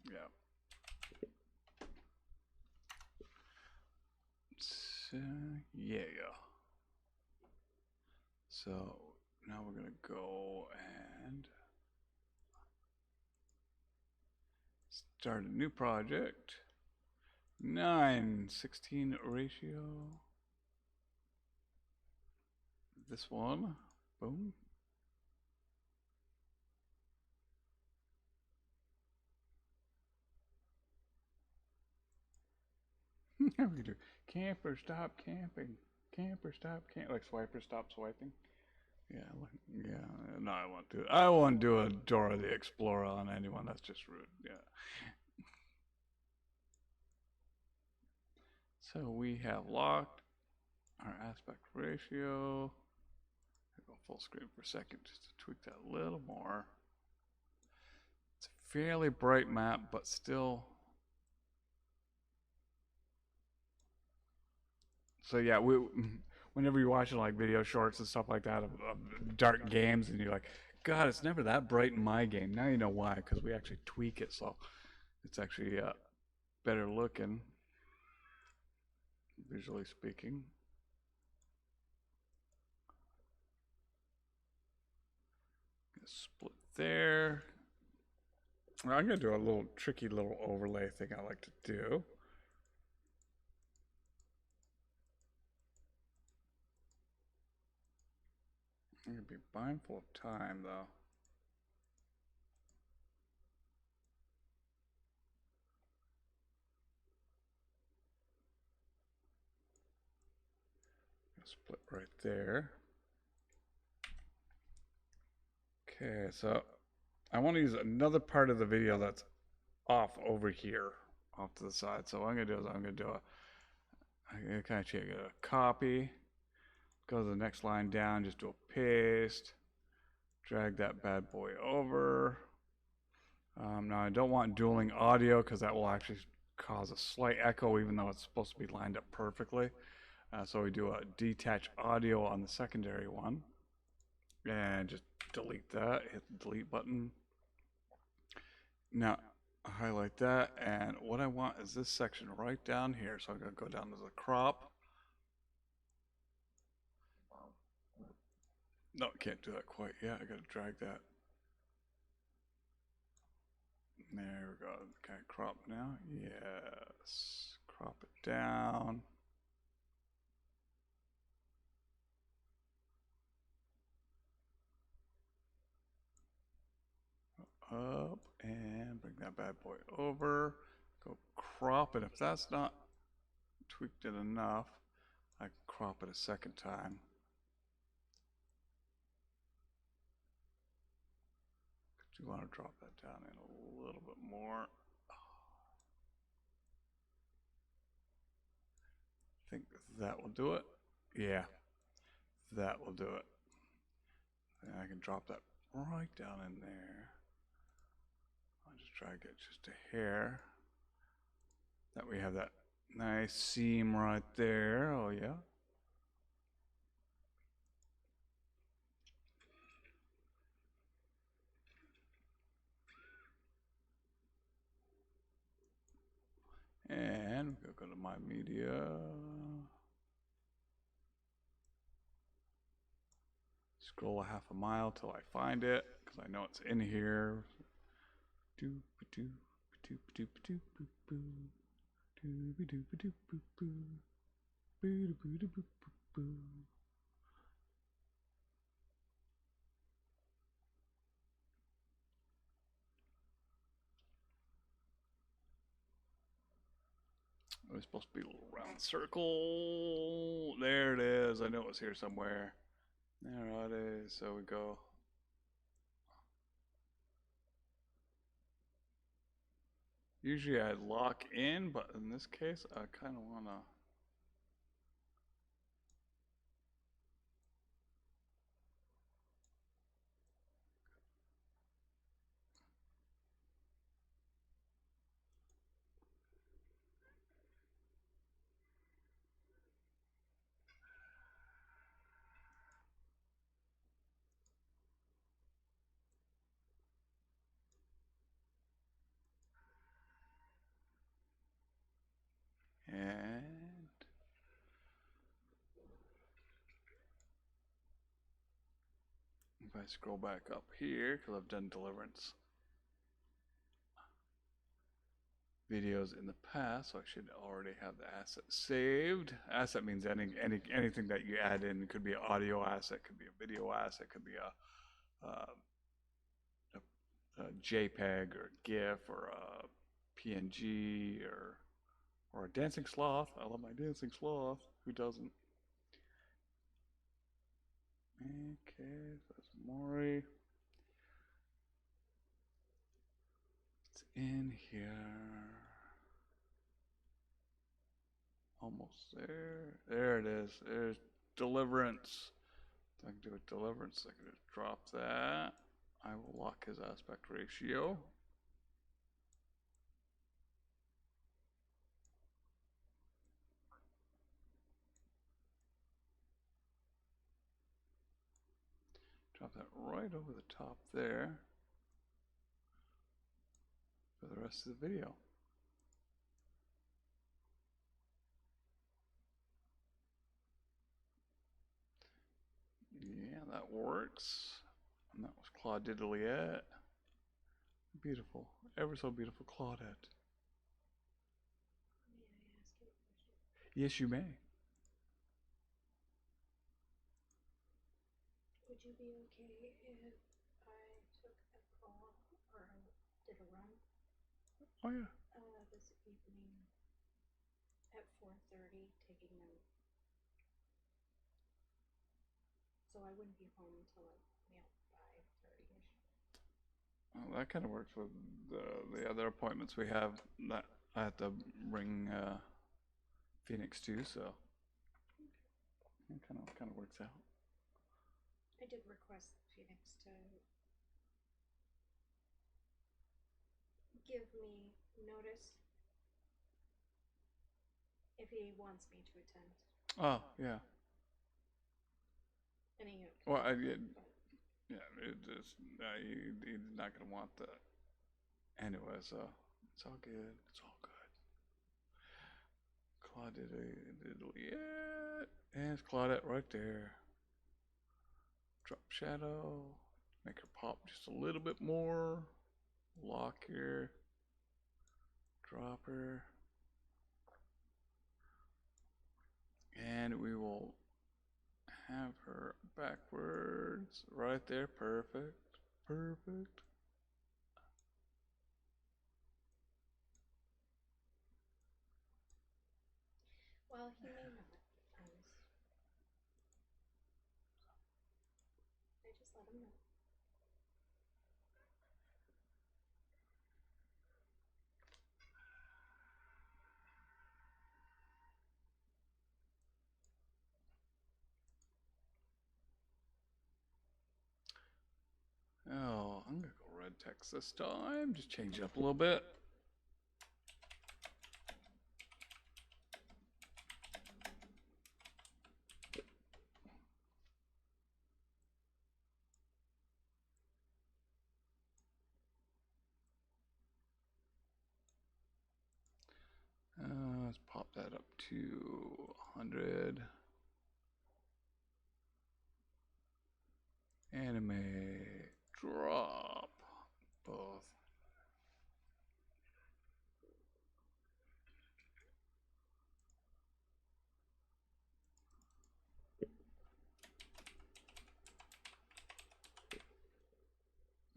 yeah. So, yeah. So now we're going to go and start a new project. 9:16 ratio. This one. Boom. We can do camper stop camping. Camper stop camp, like swiper stop swiping. Yeah, yeah. No, I won't do it. I won't do a Dora the Explorer on anyone. That's just rude. Yeah. So we have locked our aspect ratio. I'll go full screen for a second just to tweak that a little more. It's a fairly bright map, but still. So yeah, whenever you're watching like video shorts and stuff like that of dark games, and you're like, God, it's never that bright in my game. Now you know why, because we actually tweak it, so it's actually better looking, visually speaking. Split there. I'm gonna do a little tricky little overlay thing I like to do. I'm gonna be mindful of time though. Split right there. Okay, so I want to use another part of the video that's off over here, off to the side. So what I'm gonna do is I'm gonna kind of check a copy, go to the next line down, just do a paste, drag that bad boy over. Now I don't want dueling audio because that will actually cause a slight echo even though it's supposed to be lined up perfectly. So we do a detach audio on the secondary one and just delete that, hit the delete button. Now highlight that, and what I want is this section right down here. So I'm going to go down to the crop. No, can't do that quite yet. I got to drag that. There we go. Can I crop now? Yes. Crop it down. Up and bring that bad boy over. Go crop it. If that's not tweaked it enough, I can crop it a second time. You want to drop that down in a little bit more. I think that will do it. Yeah, that will do it. And I can drop that right down in there. I'll just try to get just a hair. That we have that nice seam right there. Oh yeah. And we'll go to my media. Scroll a half a mile till I find it, because I know it's in here. It was supposed to be a little round circle. There it is. I know it was here somewhere. There it is. So we go. Usually I lock in, but in this case, I kind of want to. And if I scroll back up here, because I've done deliverance videos in the past, so I should already have the asset saved. Asset means anything that you add in. It could be an audio asset, could be a video asset, could be a JPEG or a GIF or a PNG or a dancing sloth. I love my dancing sloth. Who doesn't? Okay, so that's Maury. It's in here. Almost there. There it is. There's deliverance. So I can do a deliverance. I can just drop that. I will lock his aspect ratio. Drop that right over the top there for the rest of the video. Yeah, that works. And that was Claudette. Beautiful. Ever so beautiful Claudette. May I ask you a question? Yes, you may. Would you be okay if I took a call or did a run Oh, yeah. this evening at 4:30, taking them? So I wouldn't be home until like 5:30ish. Well, that kind of works with the other appointments we have that I have to bring Phoenix to, so it kind of works out. I did request Phoenix to give me notice if he wants me to attend. Oh, yeah. And he Well, yeah, he's not going to want that anyway, so it's all good. It's all good. Claudette, and it's Claudette right there. Drop shadow, make her pop just a little bit more. Lock her, drop her. And we will have her backwards right there. Perfect. Perfect. Well, he may not. I just let him know. Oh, I'm gonna go red text this time. Just change it up a little bit. Let's pop that up to 100. Anime drop both.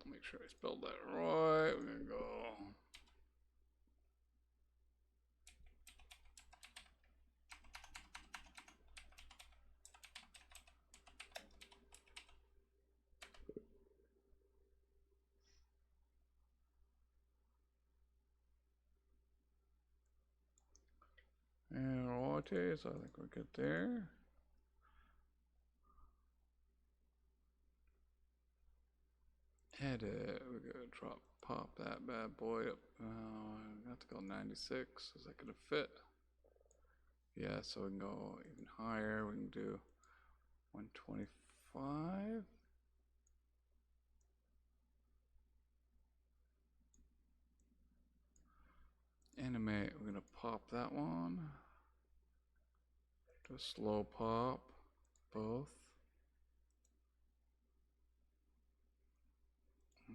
Make sure I spelled that right. We're gonna go. And rotate, so I think we're good there. Edit, we're gonna pop that bad boy up. I have to go 96. Is that gonna fit? Yeah, so we can go even higher. We can do 125. Animate, we're gonna pop that one. Do a slow pop, both.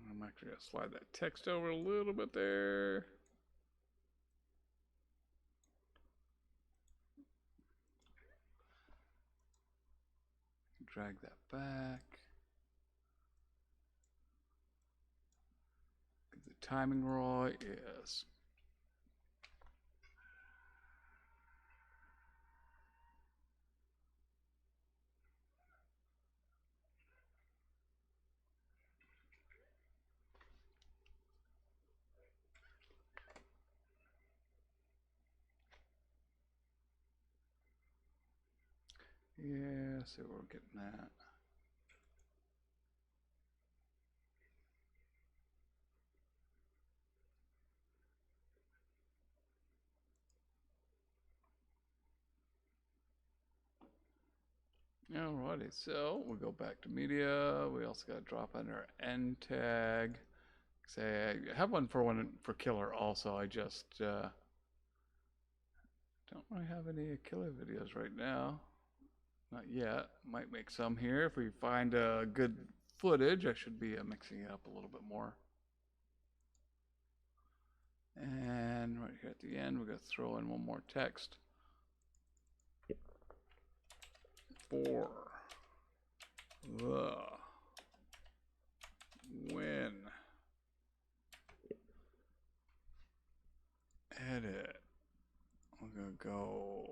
I'm actually gonna slide that text over a little bit there. Drag that back. Get the timing right, yes. Yeah, see where we're getting at. Alrighty, so we'll go back to media. We also got to drop in our end tag. Say I have one for killer also. I just don't really have any killer videos right now. Not yet. Might make some here if we find good footage. I should be mixing it up a little bit more. And right here at the end, we're going to throw in one more text. For the win. Edit. We're going to go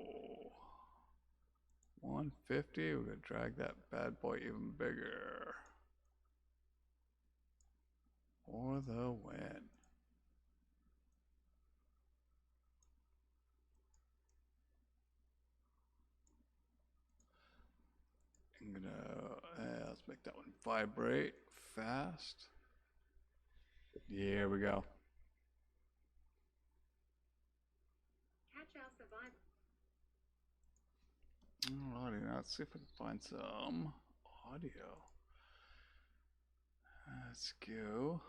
150. We're going to drag that bad boy even bigger. For the win. I'm gonna let's make that one vibrate fast. Here we go. Catch our survivor. Alrighty, now let's see if we can find some audio. Let's go.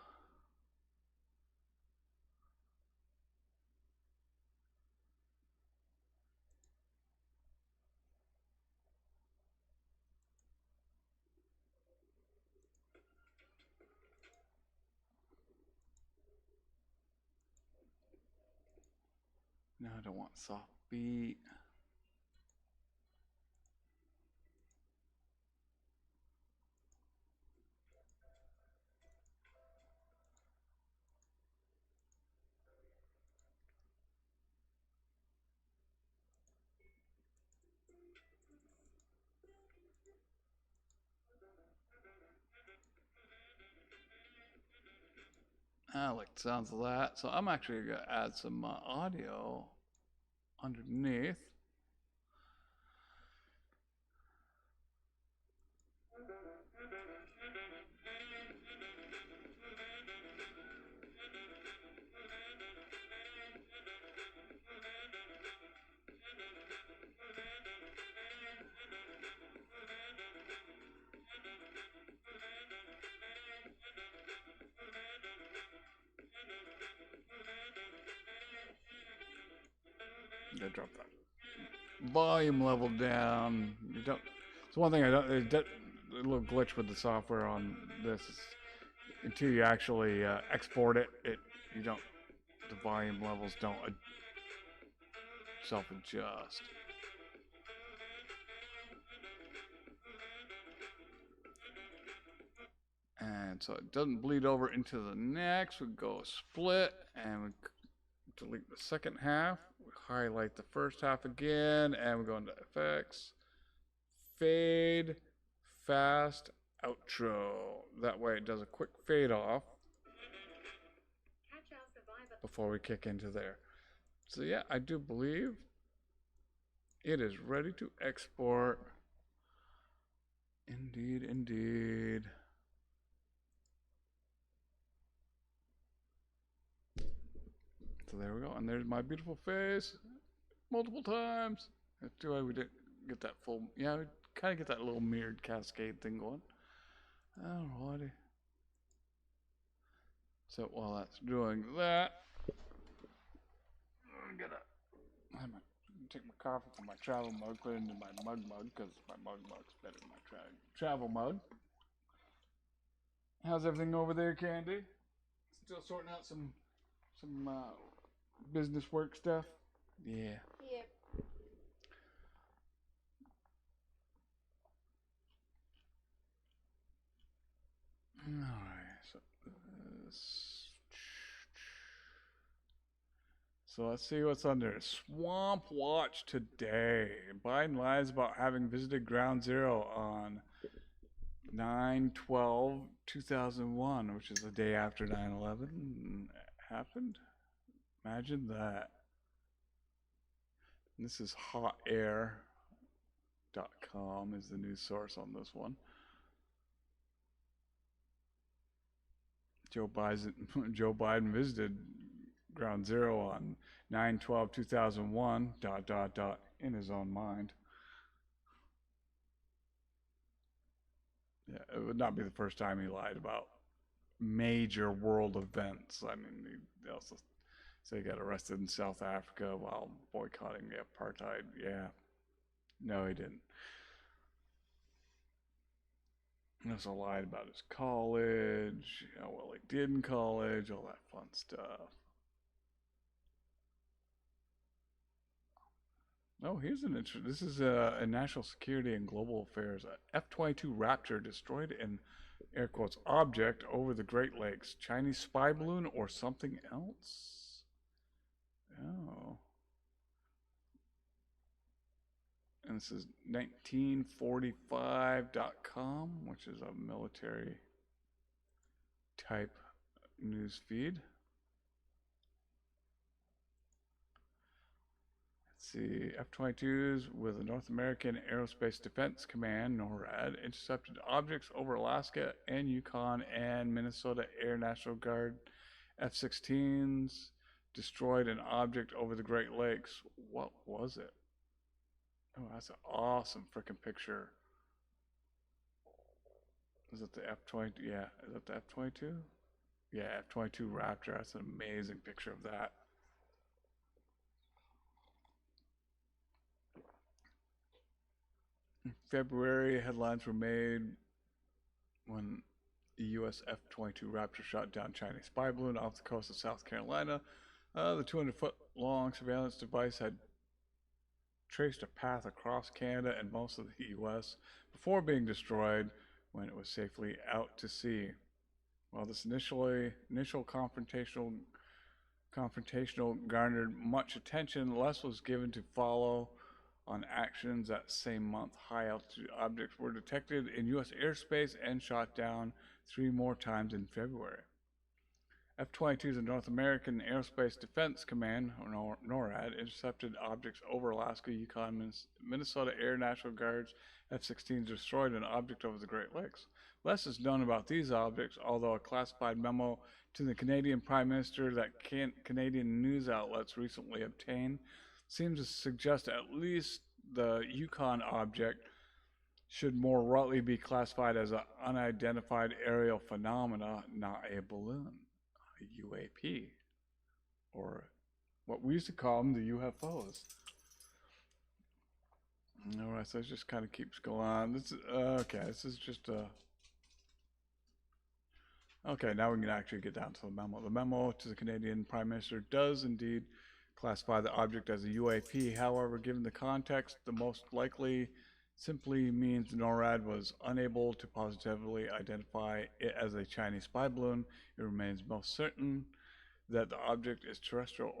No, I don't want soft beat. I like the sounds of that. So I'm actually going to add some audio underneath. Gotta drop that volume level down. You don't. It's one thing I don't. A little glitch with the software on this is until you actually export it, you don't. The volume levels don't self-adjust. And so it doesn't bleed over into the next. We go split and we delete the second half. We highlight the first half again and we go into effects, fade, fast, outro. That way it does a quick fade off before we kick into there. So yeah, I do believe it is ready to export. Indeed, indeed. So there we go, and there's my beautiful face multiple times. That's too bad we didn't get that full. Yeah, we kind of get that little mirrored cascade thing going. Alrighty. So while that's doing that, I'm gonna take my coffee from my travel mug, put it into my mug because my mug's better than my travel mug. How's everything over there, Candy? Still sorting out some business work stuff? Yeah. Yep. Alright, so let's see what's under Swamp Watch today. Biden lies about having visited Ground Zero on 9/12/2001, which is the day after 9/11 happened. Imagine that. This is hotair.com is the news source on this one. Joe Biden visited Ground Zero on 9/12/2001 ... in his own mind. Yeah, it would not be the first time he lied about major world events. I mean, he also said he got arrested in South Africa while boycotting the apartheid. Yeah. No, he didn't. He also lied about his college, how well he did in college, all that fun stuff. Oh, here's an interesting. This is a national security and global affairs. F-22 Raptor destroyed an air quotes object over the Great Lakes. Chinese spy balloon or something else? Oh. And this is 1945.com, which is a military type news feed. Let's see, F-22s with the North American Aerospace Defense Command, NORAD, intercepted objects over Alaska and Yukon, and Minnesota Air National Guard F-16s destroyed an object over the Great Lakes. What was it? Oh, that's an awesome freaking picture. Is it the F-22? Yeah, is that the F-22? Yeah, F-22 Raptor. That's an amazing picture of that. In February, headlines were made when the U.S. F-22 Raptor shot down Chinese spy balloon off the coast of South Carolina. The 200-foot-long surveillance device had traced a path across Canada and most of the U.S. before being destroyed when it was safely out to sea. While this initial confrontational garnered much attention, less was given to follow on actions that same month. High-altitude objects were detected in U.S. airspace and shot down 3 more times in February. F-22s of North American Aerospace Defense Command, or NORAD, intercepted objects over Alaska, Yukon, Minnesota Air National Guard's F-16s destroyed an object over the Great Lakes. Less is known about these objects, although a classified memo to the Canadian Prime Minister that Canadian news outlets recently obtained seems to suggest at least the Yukon object should more rightly be classified as an unidentified aerial phenomena, not a balloon. UAP, or what we used to call them, the UFOs. All right, so it just kind of keeps going on. This is okay. This is just a. Okay, now we can actually get down to the memo. The memo to the Canadian Prime Minister does indeed classify the object as a UAP. However, given the context, the most likely simply means NORAD was unable to positively identify it as a Chinese spy balloon. It remains most certain that the object is terrestrial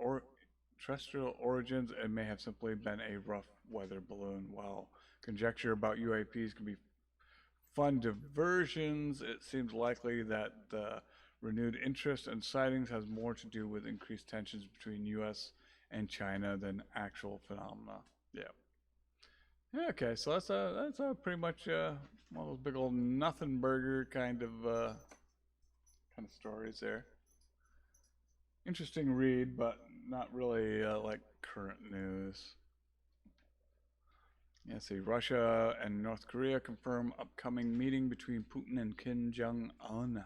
origins and may have simply been a rough weather balloon. While conjecture about UAPs can be fun diversions, it seems likely that the renewed interest in sightings has more to do with increased tensions between U.S. and China than actual phenomena. Yeah. Okay, so that's pretty much one of those big old nothing burger kind of stories there. Interesting read, but not really like current news. Yeah, see, Russia and North Korea confirm upcoming meeting between Putin and Kim Jong-un.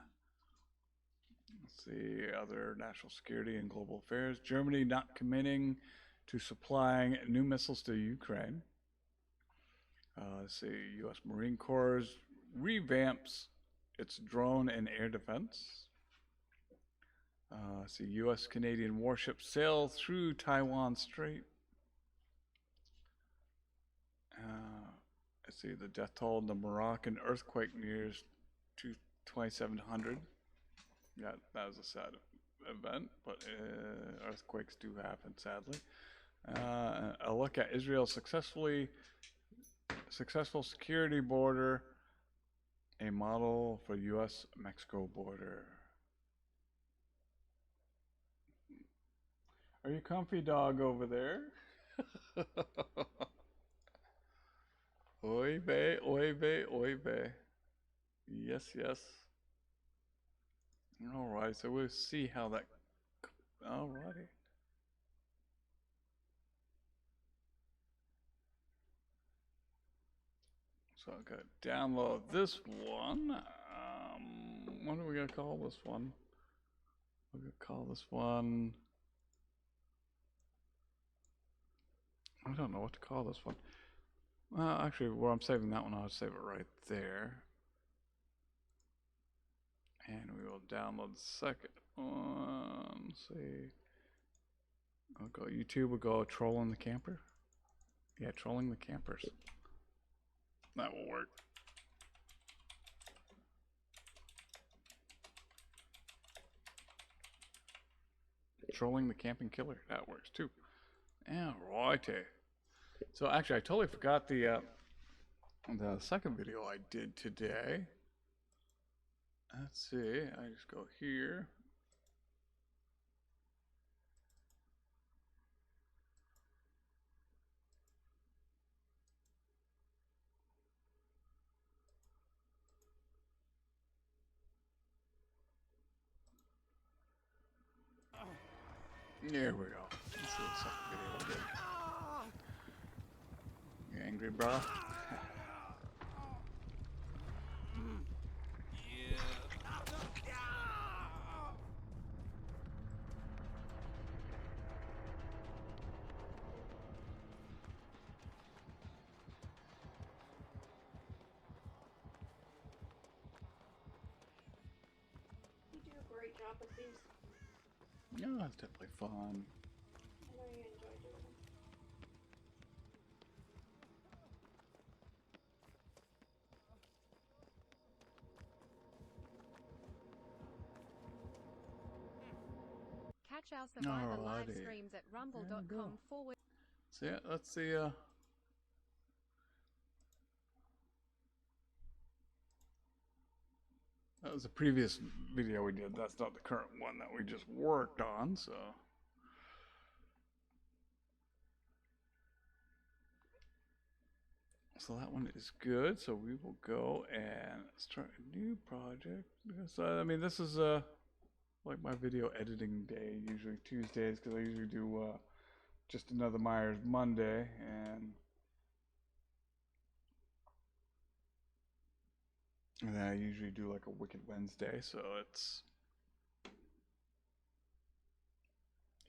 Let's see, other national security and global affairs. Germany not committing to supplying new missiles to Ukraine. Let's see, U.S. Marine Corps revamps its drone and air defense. See, U.S.-Canadian warships sail through Taiwan Strait. Let's see, the death toll in the Moroccan earthquake nears 2,700. Yeah, that was a sad event, but earthquakes do happen, sadly. A look at Israel's successful security border, a model for U.S.-Mexico border. Are you comfy, dog, over there? Oy vey, oy vey, oy vey. Yes, yes. Alright, so we'll see how that... Alrighty. So I'm going to download this one. What are we going to call this one? We're going to call this one... I don't know what to call this one. Well, actually, where I'm saving that one, I'll save it right there. And we will download the second one. Let's see. I'll go YouTube, we'll go Trolling the Camper. Yeah, Trolling the Campers. That will work. Trolling the Camping Killer. That works too. Alrighty. So actually, I totally forgot the second video I did today. Let's see. I just go here. There we go. Let's see the second video I did. You angry, bro? You do a great job with these. Yeah, it's definitely fun. I know you enjoy doing them. Catch our Survivor live Alrighty. streams at There we go. rumble.com/. So yeah, that's the That was the previous video we did. That's not the current one that we just worked on, so. So that one is good. So we will go and start a new project. So, I mean, this is like my video editing day, usually Tuesdays, because I usually do just another Myers Monday, and then I usually do like a Wicked Wednesday. So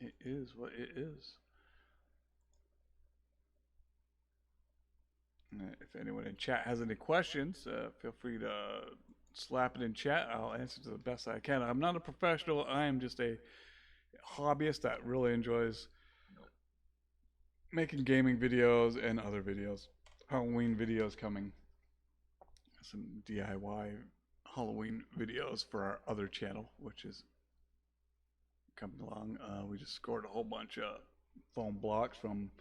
it is what it is. If anyone in chat has any questions, feel free to slap it in chat. I'll answer to the best I can. I'm not a professional. I am just a hobbyist that really enjoys making gaming videos and other videos. Halloween videos coming. Some DIY Halloween videos for our other channel, which is coming along. We just scored a whole bunch of foam blocks from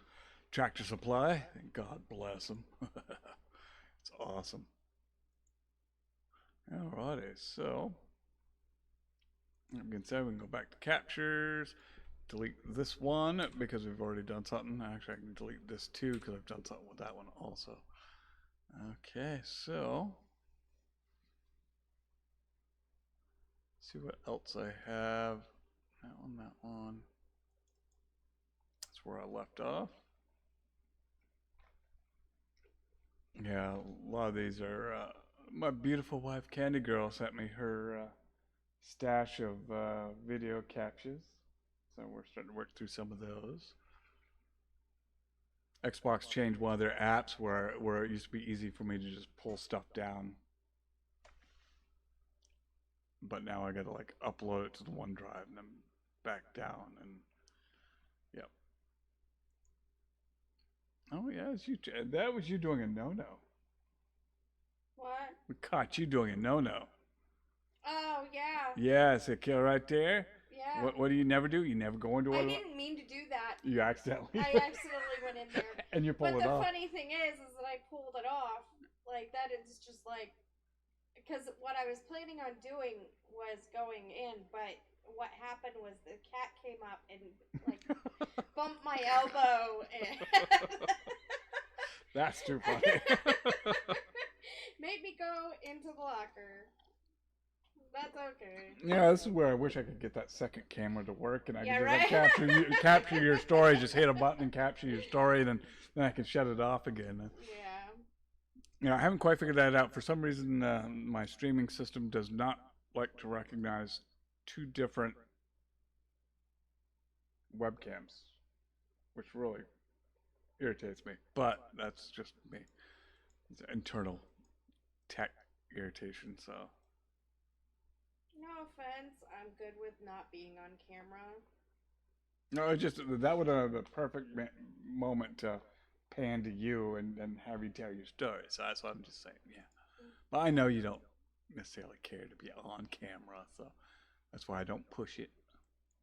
Tractor Supply. God bless them. It's awesome. Alrighty, so again, so we can go back to captures, delete this one because we've already done something. Actually, I can delete this too because I've done something with that one also. Okay, so see what else I have. That one, that one. That's where I left off. Yeah, a lot of these are my beautiful wife Candy Girl sent me her stash of video captures, so we're starting to work through some of those. Xbox changed one of their apps where it used to be easy for me to just pull stuff down, but now I gotta like upload it to the OneDrive and then back down, and yep. Oh yeah, that was you doing a no-no. What? We caught you doing a no-no. Oh, yeah. Yes, a kill right there. Yeah. What do you never do? You never go into I a... didn't mean to do that. You accidentally... I accidentally went in there. And you pulled it off. But the funny thing is that I pulled it off. Like, that is just like... Because what I was planning on doing was going in, but what happened was the cat came up and, like, bumped my elbow. And That's too funny. made me go into the locker. That's okay. Yeah, this is where I wish I could get that second camera to work, and I Yeah, could just right? capture your story. Just hit a button and capture your story, then I can shut it off again. Yeah. You know, I haven't quite figured that out. For some reason, my streaming system does not like to recognize two different webcams, which really irritates me. But that's just me. It's internal tech irritation, so... No offense, I'm good with not being on camera. No, it's just that would have the perfect moment to pan to you and have you tell your story. So that's what I'm just saying. Yeah, but I know you don't necessarily care to be on camera, so that's why I don't push it.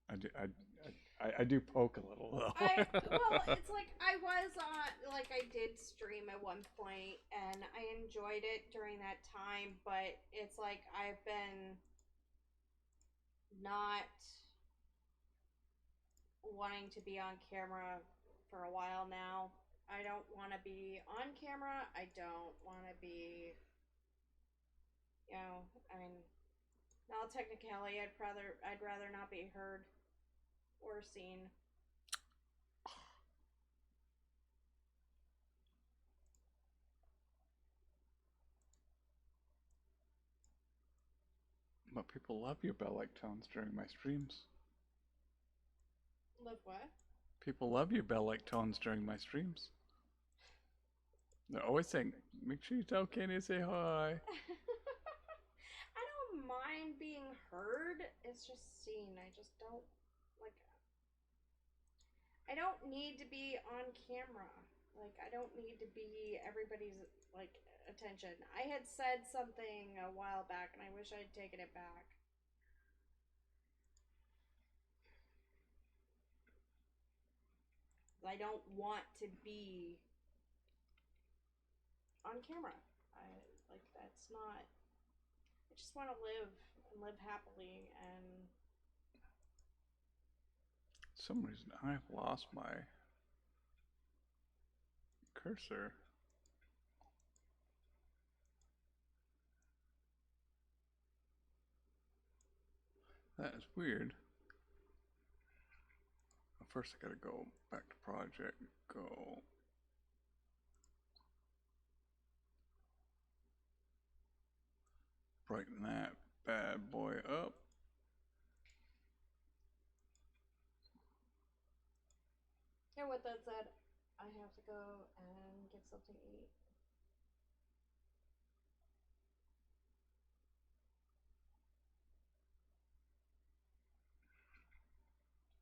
I do poke a little though. Well, it's like I was on, like I did stream at one point, and I enjoyed it during that time. But it's like I've been not wanting to be on camera for a while now. I don't want to be on camera. I don't want to be, you know, I mean, now technically I'd rather not be heard or seen. But people love your bell-like tones during my streams. Love what? People love your bell-like tones during my streams. They're always saying, make sure you tell Kenny to say hi. I don't mind being heard. It's just seen. I just don't, like, I don't need to be on camera. Like, I don't need to be everybody's, like, attention. I had said something a while back, and I wish I'd taken it back. I don't want to be on camera. Like, that's not... I just want to live and live happily. And for some reason, I've lost my cursor. That is weird. First, I gotta go back to project, go brighten that bad boy up. yeah, with that said, I have to go and get something to eat.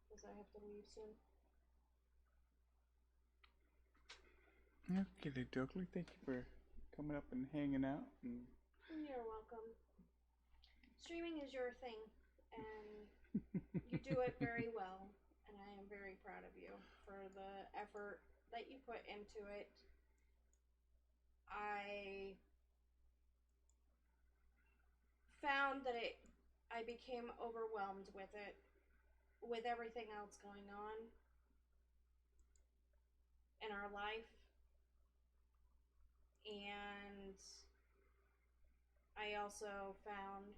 Because I have to leave soon. Okay, Dokley, thank you for coming up and hanging out. And you're welcome. Streaming is your thing, and you do it very well, and I am very proud of you for the effort that you put into it. I found that I became overwhelmed with it, with everything else going on in our life, and I also found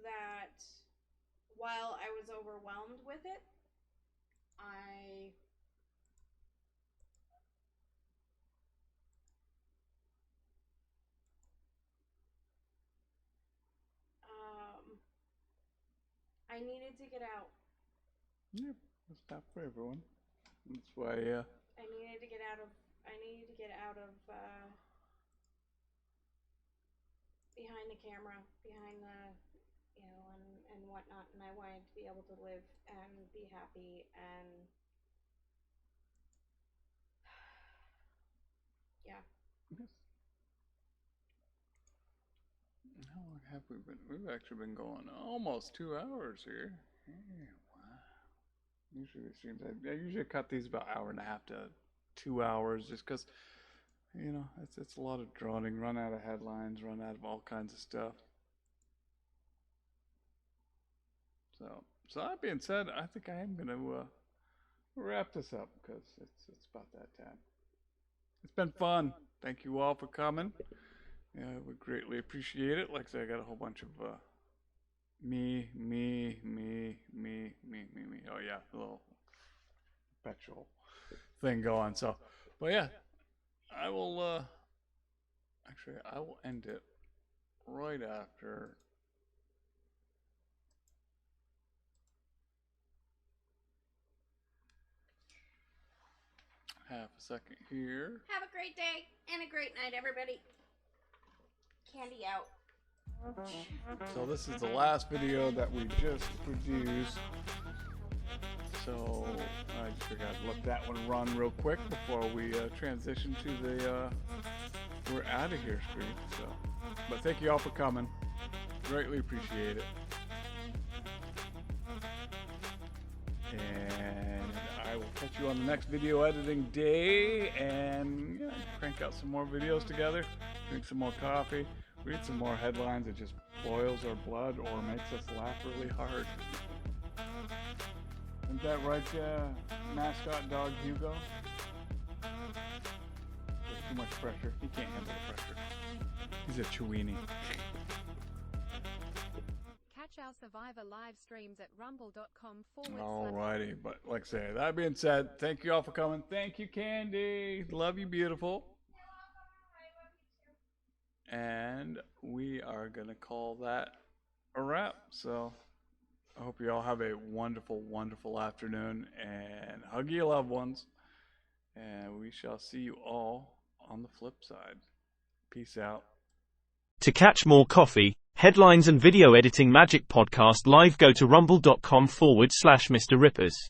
that while I was overwhelmed with it, I needed to get out. Yep, that's not for everyone. That's why, I needed to get out of behind the camera, behind the, and whatnot, and I wanted to be able to live and be happy, and yeah. Yes. How long have we been? We've actually been going almost 2 hours here. Yeah, wow. Usually the streams, I usually cut these about 1.5 to 2 hours, just because, it's a lot of droning, run out of headlines, run out of all kinds of stuff. So that being said, I think I am gonna wrap this up because it's about that time. It's been fun. Thank you all for coming. Yeah, I would greatly appreciate it. Like I said, I got a whole bunch of me. Oh yeah, a little perpetual thing going. So, but yeah, I will end it right after half a second here. Have a great day and a great night, everybody. Candy out. So this is the last video that we just produced. So I just figured I'd let that one run real quick before we transition to the we're out of here screen. So, but thank you all for coming. Greatly appreciate it. And I will catch you on the next video editing day, and crank out some more videos together, drink some more coffee, read some more headlines that just boils our blood or makes us laugh really hard. Isn't that right, mascot dog Hugo? There's too much pressure. He can't handle the pressure. He's a Chewini. Catch our Survivor live streams at rumble.com/. Alrighty, but like I say, that being said, thank you all for coming. Thank you, Candy. Love you, beautiful. And we are going to call that a wrap. So I hope you all have a wonderful, wonderful afternoon, and hug your loved ones. And we shall see you all on the flip side. Peace out. To catch more coffee, headlines and video editing magic podcast live, go to rumble.com/Mr. Rippers.